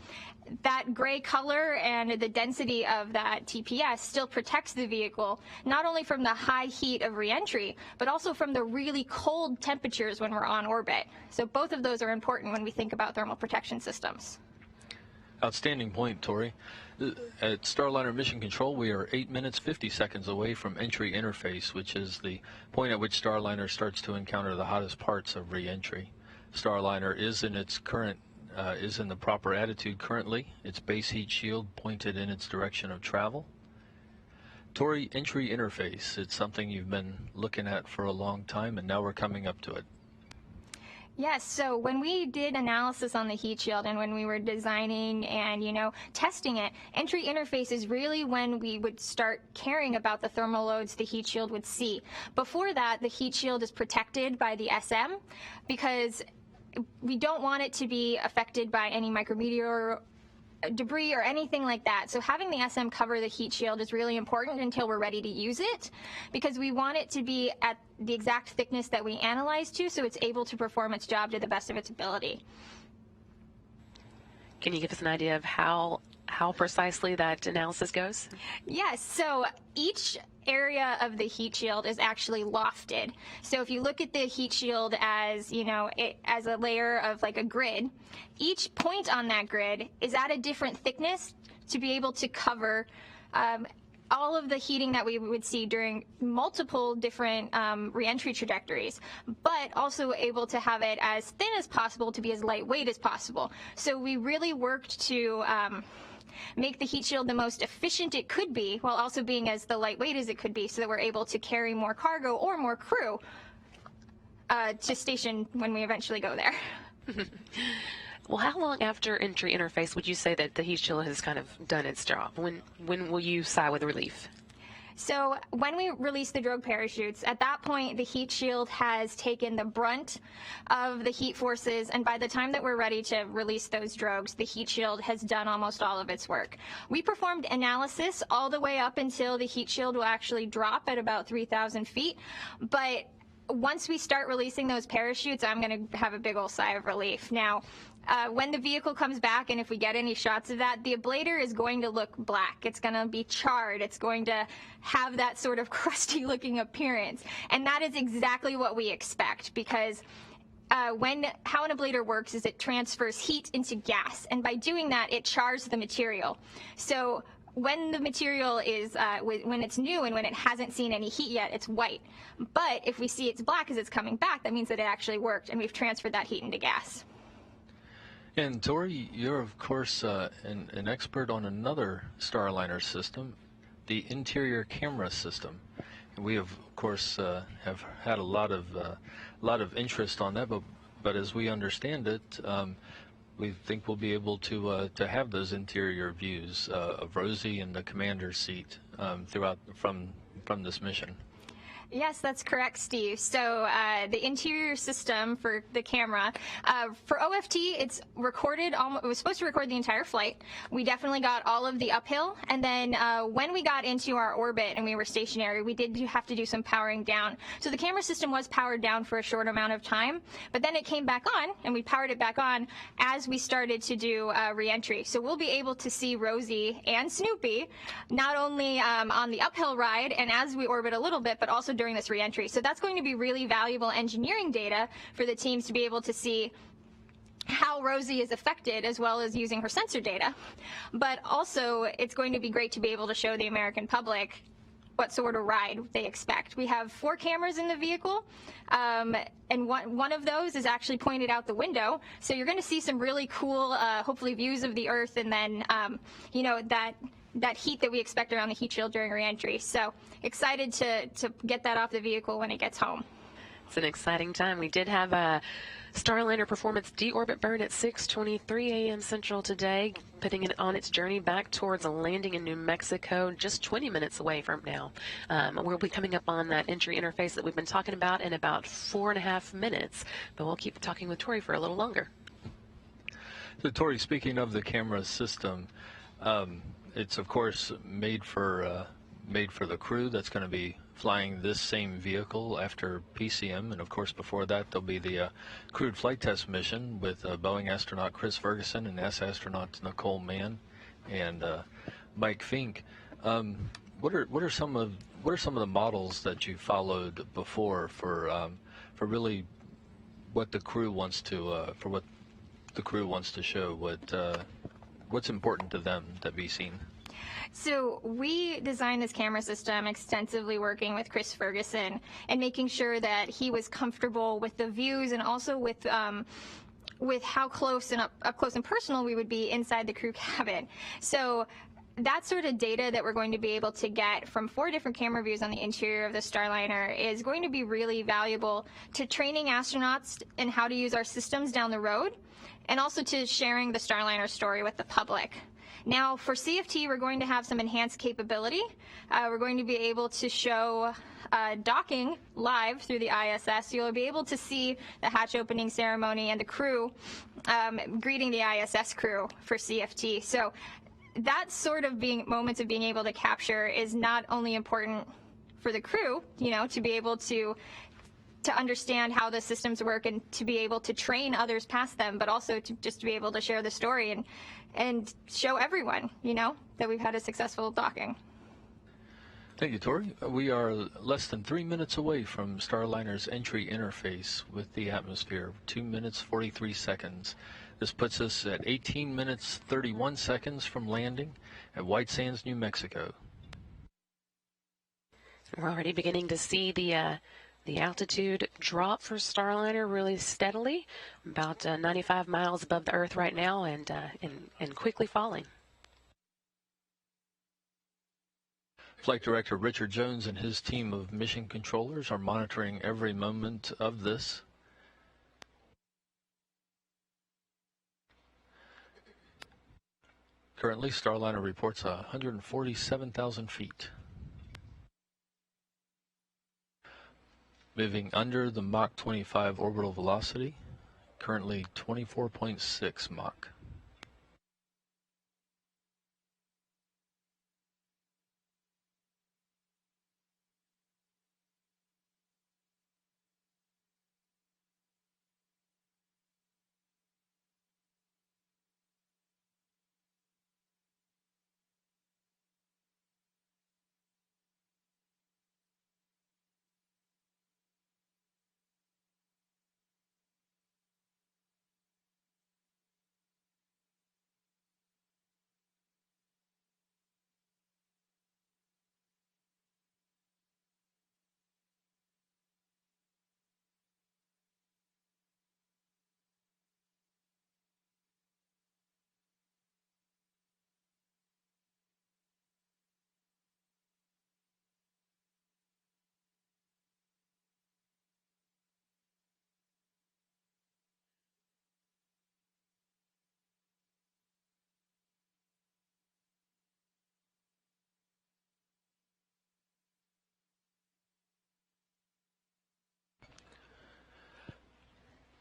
that gray color and the density of that TPS still protects the vehicle not only from the high heat of reentry, but also from the really cold temperatures when we're on orbit. So both of those are important when we think about thermal protection systems. Outstanding point, Tori. At Starliner Mission Control, we are 8 minutes 50 seconds away from entry interface, which is the point at which Starliner starts to encounter the hottest parts of re-entry. Starliner is in its current is in the proper attitude currently. Its base heat shield pointed in its direction of travel. Tori, entry interface. It's something you've been looking at for a long time, and now we're coming up to it. Yes, so when we did analysis on the heat shield and when we were designing and, testing it, entry interface is really when we would start caring about the thermal loads the heat shield would see. Before that, the heat shield is protected by the SM because we don't want it to be affected by any micrometeor debris or anything like that. So having the SM cover the heat shield is really important until we're ready to use it, because we want it to be at the exact thickness that we analyze to, so it's able to perform its job to the best of its ability. Can you give us an idea of how precisely that analysis goes? Yes, so each area of the heat shield is actually lofted. So if you look at the heat shield as, as a layer of like a grid, each point on that grid is at a different thickness to be able to cover all of the heating that we would see during multiple different reentry trajectories, but also able to have it as thin as possible to be as lightweight as possible. So we really worked to make the heat shield the most efficient it could be, while also being as the lightweight as it could be, so that we're able to carry more cargo or more crew to station when we eventually go there. Well, how long after entry interface would you say that the heat shield has kind of done its job? When will you sigh with relief? So when we release the drogue parachutes, at that point the heat shield has taken the brunt of the heat forces, and by the time that we're ready to release those drogues, the heat shield has done almost all of its work. We performed analysis all the way up until the heat shield will actually drop at about 3,000 feet, but once we start releasing those parachutes, I'm going to have a big old sigh of relief. Now, when the vehicle comes back, and if we get any shots of that, the ablator is going to look black. It's going to be charred. It's going to have that sort of crusty looking appearance. And that is exactly what we expect, because how an ablator works is it transfers heat into gas. And by doing that, it chars the material. So when the material is, when it's new and when it hasn't seen any heat yet, it's white. But if we see it's black as it's coming back, that means that it actually worked and we've transferred that heat into gas. And Tori, you're of course an expert on another Starliner system, the interior camera system. We of course have had a lot of interest on that, but as we understand it, we think we'll be able to have those interior views of Rosie in the commander's seat throughout from this mission. Yes, that's correct, Steve. So the interior system for the camera, for OFT, it's recorded, it was supposed to record the entire flight. We definitely got all of the uphill. And then when we got into our orbit and we were stationary, we did have to do some powering down. So the camera system was powered down for a short amount of time, but then it came back on and we powered it back on as we started to do reentry. So we'll be able to see Rosie and Snoopy, not only on the uphill ride and as we orbit a little bit, but also during this reentry. So that's going to be really valuable engineering data for the teams to be able to see how Rosie is affected, as well as using her sensor data. But also, it's going to be great to be able to show the American public what sort of ride they expect. We have 4 cameras in the vehicle, and one of those is actually pointed out the window. So you're going to see some really cool, hopefully, views of the Earth, and then, that heat that we expect around the heat shield during reentry. So excited to get that off the vehicle when it gets home. It's an exciting time. We did have a Starliner performance deorbit burn at 6:23 a.m. Central today, putting it on its journey back towards a landing in New Mexico, just 20 minutes away from now. We'll be coming up on that entry interface that we've been talking about in about 4.5 minutes, but we'll keep talking with Tori for a little longer. So Tori, speaking of the camera system, it's of course made for the crew that's going to be flying this same vehicle after PCM, and of course before that there'll be the crewed flight test mission with Boeing astronaut Chris Ferguson and NASA astronauts Nicole Mann and Mike Fink. What are some of the models that you followed before for really what the crew wants to show, what's important to them to be seen? So we designed this camera system extensively working with Chris Ferguson and making sure that he was comfortable with the views and also with how close and up close and personal we would be inside the crew cabin. So that sort of data that we're going to be able to get from 4 different camera views on the interior of the Starliner is going to be really valuable to training astronauts in how to use our systems down the road, and also to sharing the Starliner story with the public. Now, for CFT, we're going to have some enhanced capability. We're going to be able to show docking live through the ISS. You'll be able to see the hatch opening ceremony and the crew greeting the ISS crew for CFT. So that sort of moments of being able to capture is not only important for the crew, to be able to to understand how the systems work and to be able to train others past them, but also to just be able to share the story and show everyone, that we've had a successful docking. Thank you, Tori. We are less than 3 minutes away from Starliner's entry interface with the atmosphere, 2 minutes 43 seconds. This puts us at 18 minutes 31 seconds from landing at White Sands, New Mexico. We're already beginning to see the altitude drop for Starliner really steadily, about 95 miles above the Earth right now, and quickly falling. Flight Director Richard Jones and his team of mission controllers are monitoring every moment of this. Currently, Starliner reports 147,000 feet. Moving under the Mach 25 orbital velocity, currently 24.6 Mach.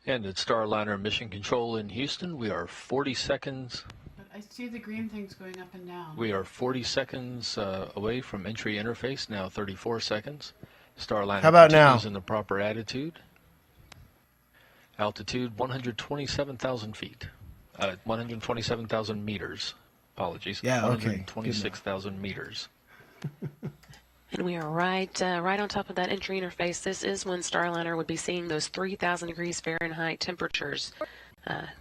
And at Starliner Mission Control in Houston, we are 40 seconds. But I see the green things going up and down. We are 40 seconds away from entry interface, now 34 seconds. Starliner How about continues now? in the proper attitude. Altitude 127,000 feet. 127,000 meters. Apologies. Yeah, okay. 126,000 meters. And we are right on top of that entry interface. This is when Starliner would be seeing those 3,000 degrees Fahrenheit temperatures.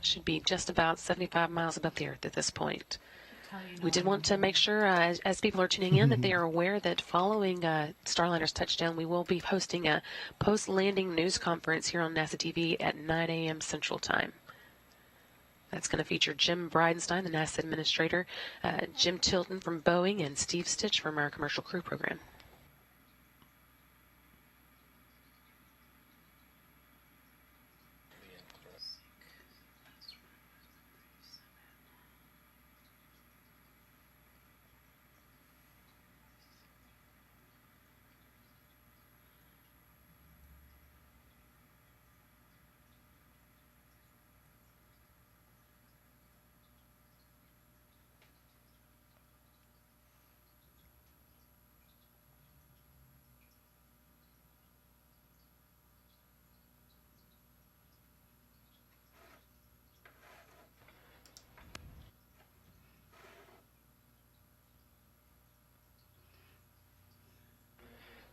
Should be just about 75 miles above the Earth at this point. We did want to make sure, as people are tuning in, that they are aware that following Starliner's touchdown, we will be hosting a post-landing news conference here on NASA TV at 9 a.m. Central Time. That's going to feature Jim Bridenstine, the NASA administrator, Jim Tilton from Boeing, and Steve Stitch from our commercial crew program.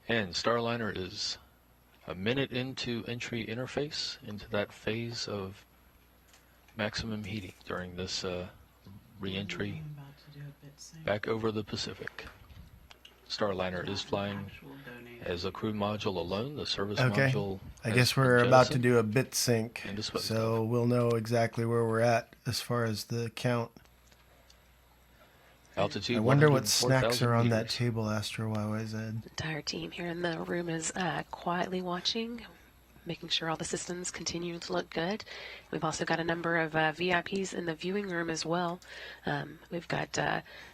And Starliner is a minute into entry interface, into that phase of maximum heating during this re-entry back over the Pacific. Starliner is flying as a crew module alone. The service module. I guess we're about to do a bit sync, so we'll know exactly where we're at as far as the count. Altitude. I wonder what snacks are on that table, Astro YYZ. The entire team here in the room is quietly watching, making sure all the systems continue to look good. We've also got a number of VIPs in the viewing room as well. We've got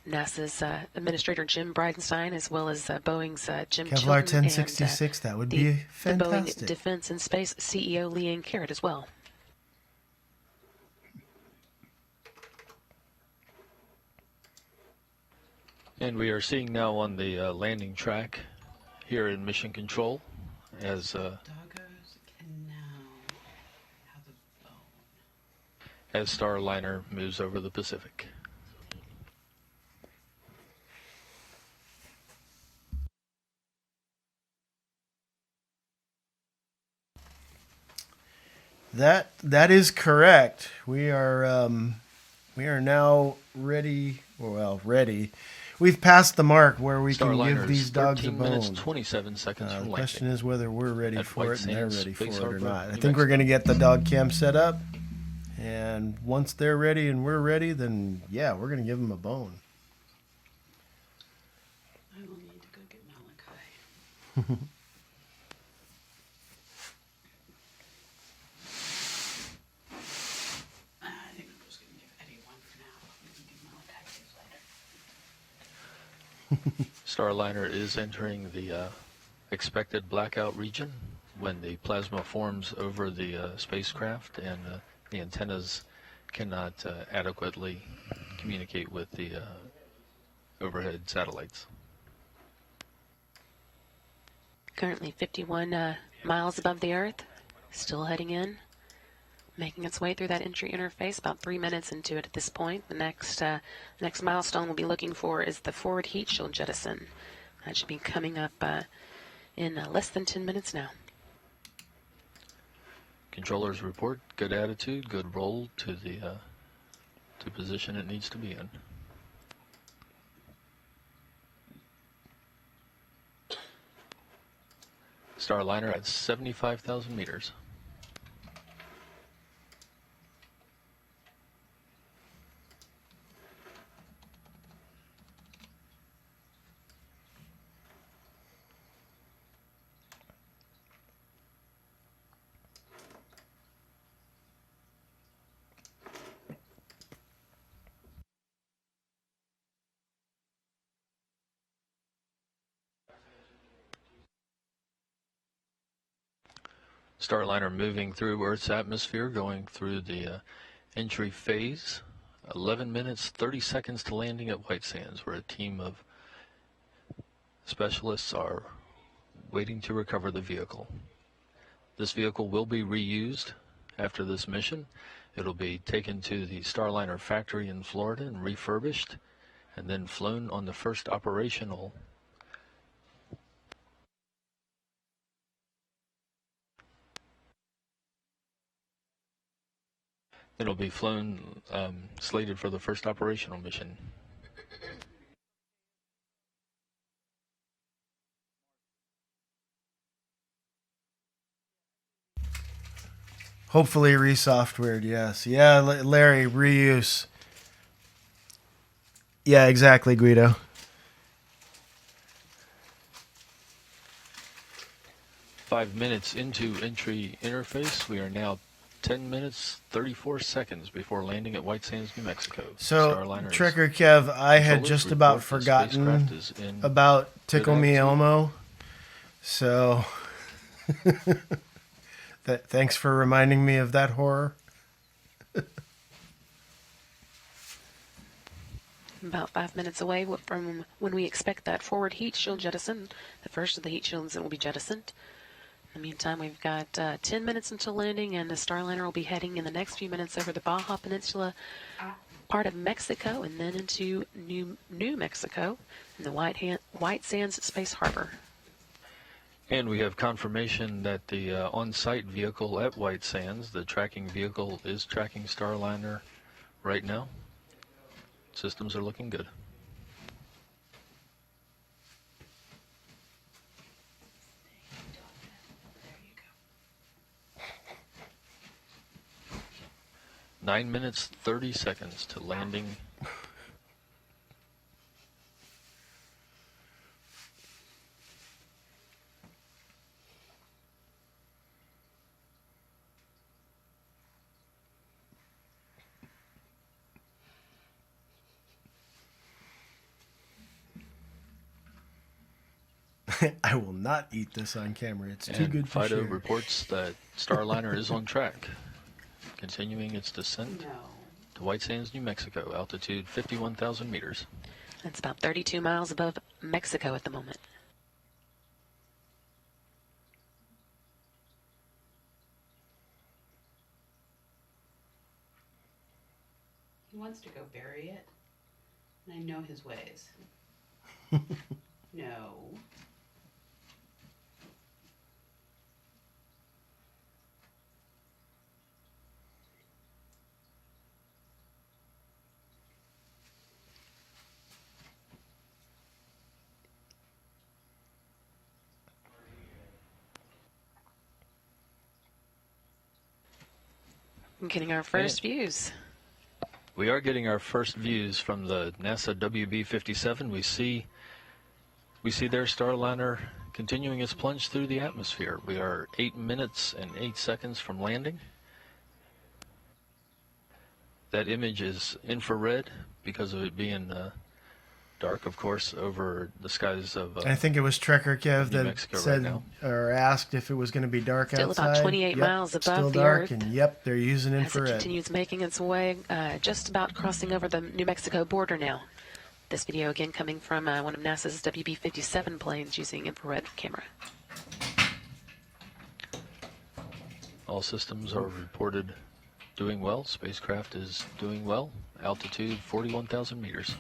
NASA's Administrator Jim Bridenstine, as well as Boeing's Jim Tilton. Kevlar 1066, that would be fantastic. The Boeing Defense and Space CEO Leanne Carrot as well. And we are seeing now on the landing track here in Mission Control as as Starliner moves over the Pacific. That is correct. We are now ready. Well, ready. We've passed the mark where we can give these dogs a 13 bone. minutes 27 seconds from The landing. question is whether we're ready at for White it and they're Sands ready for Space it or Harbor, not. I New think we're Mexico. going to get the dog cam set up, and once they're ready and we're ready, then yeah, we're going to give them a bone. I will need to go get Malachi. I think I'm just going to give Eddie one for now. We can give Malachi his later. Starliner is entering the expected blackout region when the plasma forms over the spacecraft and the antennas cannot adequately communicate with the overhead satellites. Currently 51 miles above the Earth, still heading in, making its way through that entry interface. About 3 minutes into it at this point. The next milestone we'll be looking for is the forward heat shield jettison. That should be coming up in less than 10 minutes now. Controllers report good attitude, good roll to the to position it needs to be in. Starliner at 75,000 meters. Starliner moving through Earth's atmosphere, going through the entry phase. 11 minutes, 30 seconds to landing at White Sands, where a team of specialists are waiting to recover the vehicle. This vehicle will be reused after this mission. It'll be taken to the Starliner factory in Florida and refurbished, and then flown on the first operational It'll be flown, slated for the first operational mission. Hopefully re-softwared, yes. Yeah, Larry, reuse. Yeah, exactly, Guido. Five minutes into entry interface, we are now 10 minutes, 34 seconds before landing at White Sands, New Mexico. So, Starliner Trekker Kev, I had controllers just report about the forgotten spacecraft is in about Tickle good Me attitude. Elmo. So, thanks for reminding me of that horror. About 5 minutes away from when we expect that forward heat shield jettison, the first of the heat shields that will be jettisoned. In the meantime, we've got 10 minutes until landing, and the Starliner will be heading in the next few minutes over the Baja Peninsula, part of Mexico, and then into New Mexico in the White Sands Space Harbor. And we have confirmation that the on-site vehicle at White Sands, the tracking vehicle, is tracking Starliner right now. Systems are looking good. There you go. 9 minutes, 30 seconds to landing. I will not eat this on camera. It's too And good to Fido share. reports that Starliner is on track, continuing its descent No. to White Sands, New Mexico, altitude 51,000 meters. That's about 32 miles above Mexico at the moment. He wants to go bury it. And I know his ways. No. Getting our first views. We are getting our first views from the NASA WB-57. We see their Starliner continuing its plunge through the atmosphere. We are 8 minutes and 8 seconds from landing. That image is infrared because of it being dark, of course, over the skies of I think it was Trekker Kev New that Mexico said right now. or asked if it was going to be dark Still outside. about 28 Yep, miles above still the dark, Earth. and yep, they're using As it infrared. continues making its way, just about crossing over the New Mexico border now. This video again coming from one of NASA's WB-57 planes using infrared camera. All systems are reported doing well. Spacecraft is doing well. Altitude 41,000 meters.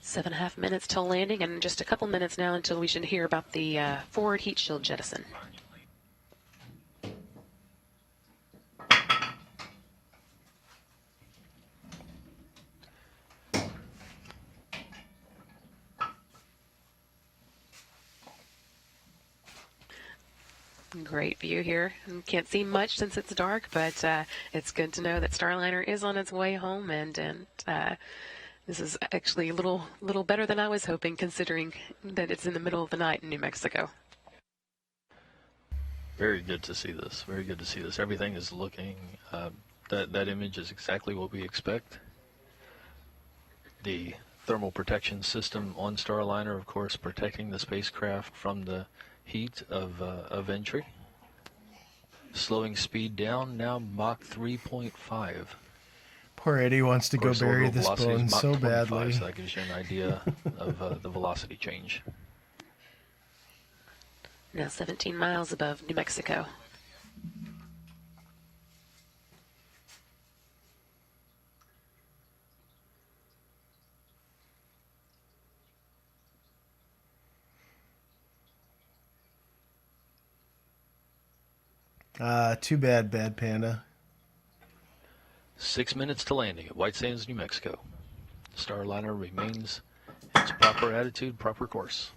7.5 minutes till landing, and just a couple minutes now until we should hear about the forward heat shield jettison. Great view here. Can't see much since it's dark, but it's good to know that Starliner is on its way home, and this is actually a little better than I was hoping, considering that it's in the middle of the night in New Mexico. Very good to see this. Very good to see this. Everything is looking, that image is exactly what we expect. The thermal protection system on Starliner, of course, protecting the spacecraft from the heat of entry. Slowing speed down, now Mach 3.5. Poor Eddie wants to go bury orbital this velocity is bone Mach so 25, badly. so that gives you an idea of the velocity change. Now 17 miles above New Mexico. Too bad, Bad Panda. 6 minutes to landing at White Sands, New Mexico. Starliner remains its proper attitude, proper course.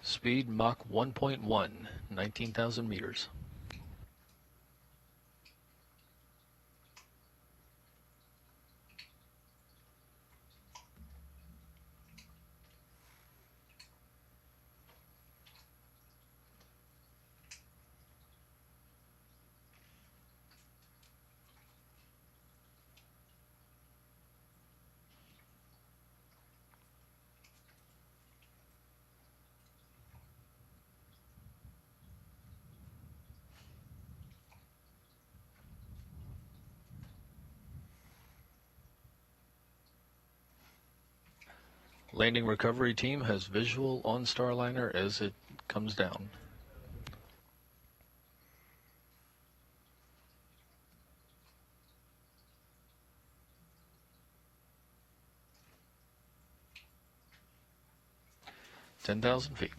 Speed Mach 1.1, 19,000 meters. Landing recovery team has visual on Starliner as it comes down. (10,000 feet).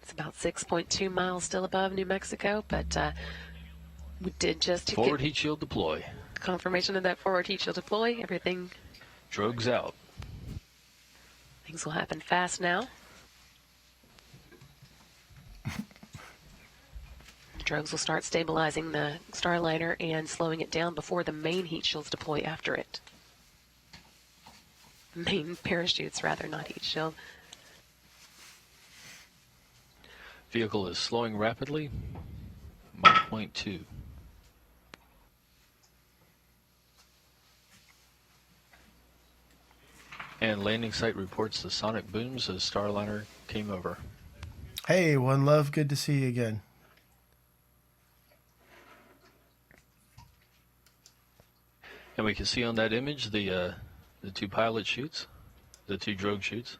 It's about 6.2 miles still above New Mexico, but we did just Forward get heat shield deploy. confirmation of that forward heat shield deploy. Everything, Drogues out. things will happen fast now. Drogues will start stabilizing the Starliner and slowing it down before the main heat shields deploy after it. Main parachutes, rather, not heat shield. Vehicle is slowing rapidly. Mach 0.2. And landing site reports the sonic booms as Starliner came over. Hey, One Love, good to see you again. And we can see on that image the two pilot chutes, the two drogue chutes.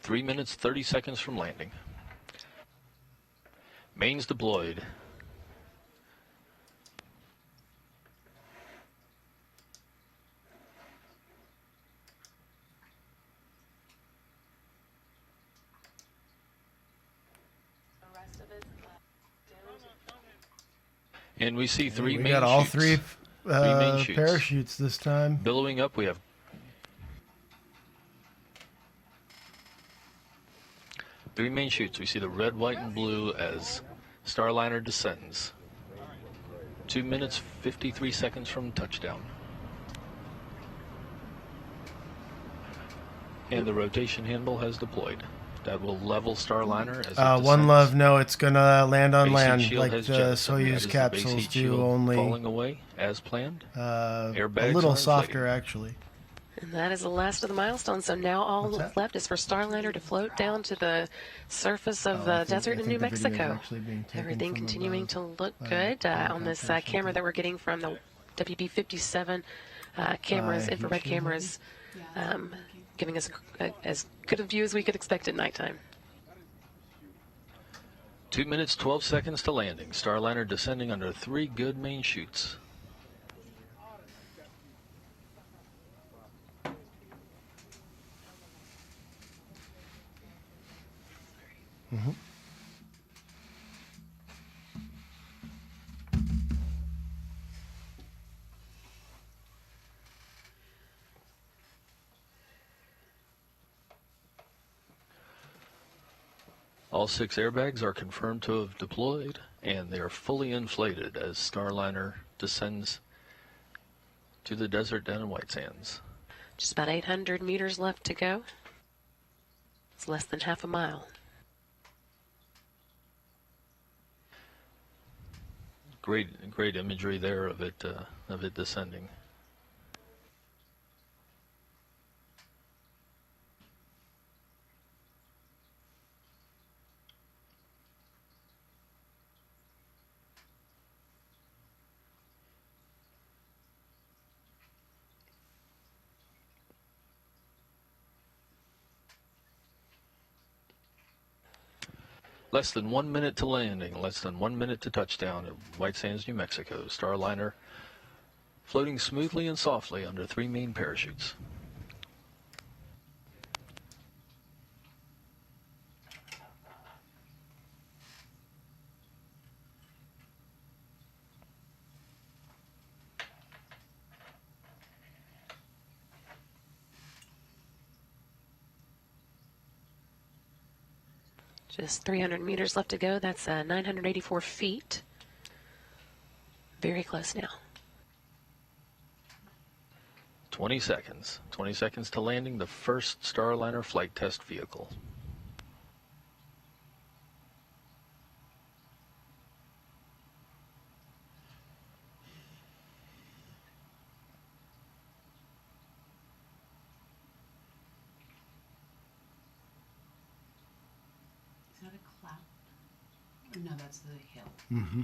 3 minutes, 30 seconds from landing. Mains deployed. And we see three We main got all chutes. three main chutes. parachutes this time. Billowing up, we have three main chutes. We see the red, white, and blue as Starliner descends. 2 minutes, 53 seconds from touchdown. And the rotation handle has deployed. That will level Starliner as it descends. One Love, no, it's going to land on Base heat land shield like has the jettisoned. That Soyuz is the base capsules heat do, shield only falling away as planned. a Airbags little are softer, inflating. actually. And that is the last of the milestones. So now all What's that? left is for Starliner to float down to the surface of I the think- desert I in think New the video is Mexico. actually being taken Everything from continuing above, to look by good on this helicopter or camera something. that we're getting from the WB-57 cameras, Heat infrared shield, cameras, Yeah. giving us as good a view as we could expect at nighttime. 2 minutes, 12 seconds to landing. Starliner descending under three good main chutes. Mm-hmm. All six airbags are confirmed to have deployed, and they are fully inflated as Starliner descends to the desert down in White Sands. Just about 800 meters left to go. It's less than half a mile. Great imagery there of it descending. Less than 1 minute to landing, less than 1 minute to touchdown at White Sands, New Mexico. Starliner floating smoothly and softly under three main parachutes. Just 300 meters left to go. That's 984 feet. Very close now. 20 seconds. 20 seconds to landing the first Starliner flight test vehicle. Is that a cloud? No, that's the hill. Mm-hmm.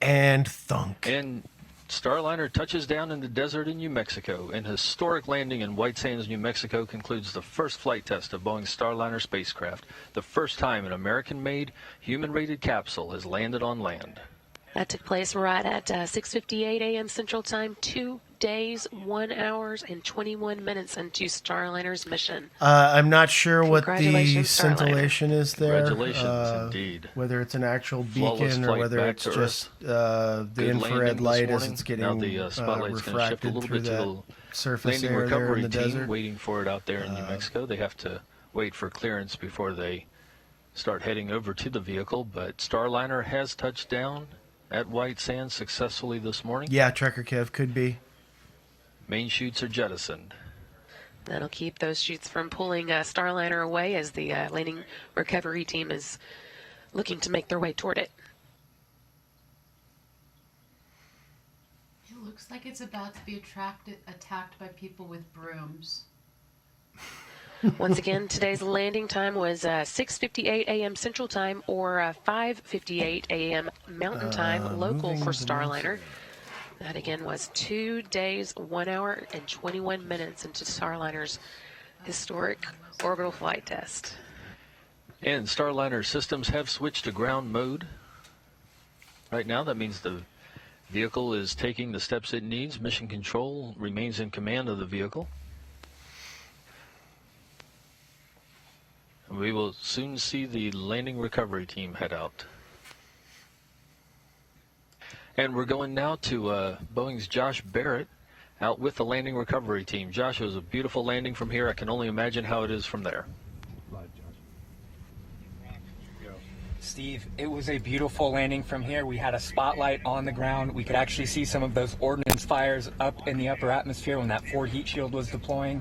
And thunk. And Starliner touches down in the desert in New Mexico. An historic landing in White Sands, New Mexico concludes the first flight test of Boeing's Starliner spacecraft. The first time an American-made, human-rated capsule has landed on land. That took place right at 6:58 a.m. Central Time. 2 days, 1 hour, and 21 minutes into Starliner's mission. I'm not sure what the Congratulations, Starliner. scintillation is there. Congratulations, indeed. Whether it's an actual Flawless beacon or flight whether back it's to just the Good infrared landing light this as morning. it's getting Now the spotlight's going to shift a refracted little through bit to that the surface landing area there in recovery the team desert. waiting for it out there in New Mexico. They have to wait for clearance before they start heading over to the vehicle, but Starliner has touched down at White Sands successfully this morning. Yeah, Trekker Kev could be. Main chutes are jettisoned. That'll keep those chutes from pulling Starliner away as the landing recovery team is looking to make their way toward it. It looks like it's about to be attacked by people with brooms. Once again, today's landing time was 6:58 a.m. Central Time or 5:58 a.m. Mountain Time, local for Starliner. That again was 2 days, 1 hour, and 21 minutes into Starliner's historic orbital flight test. And Starliner systems have switched to ground mode. Right now, that means the vehicle is taking the steps it needs. Mission Control remains in command of the vehicle. We will soon see the landing recovery team head out. And we're going now to Boeing's Josh Barrett out with the landing recovery team. Josh, it was a beautiful landing from here. I can only imagine how it is from there. Steve, it was a beautiful landing from here. We had a spotlight on the ground. We could actually see some of those ordnance fires up in the upper atmosphere when that forward heat shield was deploying.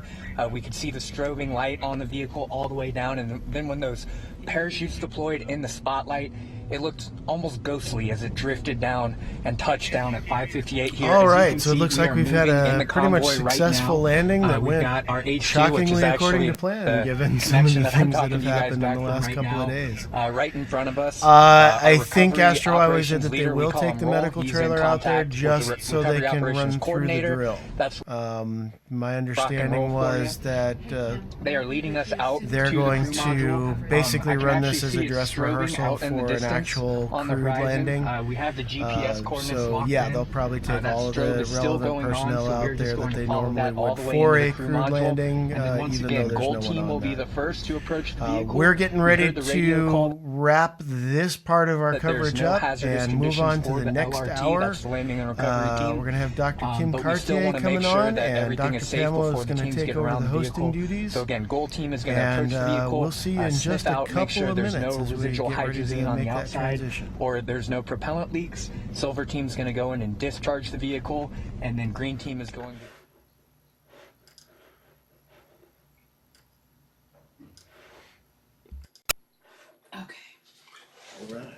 We could see the strobing light on the vehicle all the way down, and then when those parachutes deployed in the spotlight, it looked almost ghostly as it drifted down and touched down at 5:58 here. All right, so it looks like we've had a pretty much successful landing that went shockingly according to plan, given some of the things that have happened in the last couple of days. Right in front of us. I think Astro always said that they will take the medical trailer out there just so they can run through the drill. My understanding was that they are leading us out. They're going to basically run this as a dress rehearsal for an actual crewed landing. We have the GPS coordinates so locked yeah, in. they'll probably take all of the relevant personnel out there that they normally would for for a crewed landing, even though there's no one on will be that. the first to approach the vehicle. We're getting ready to wrap this part of our coverage up and move on to the next hour. We're going to have Dr. Kim Cartier coming on, and Dr. Pamela is going to take over the hosting duties. So again, Gold Team is going to approach the vehicle. We'll see you in just a couple of minutes as we residual get ready to hydrazine on make the that outside, transition. or there's no propellant leaks. Silver Team's going to go in and discharge the vehicle, and then Green Team is going to... Okay. All right.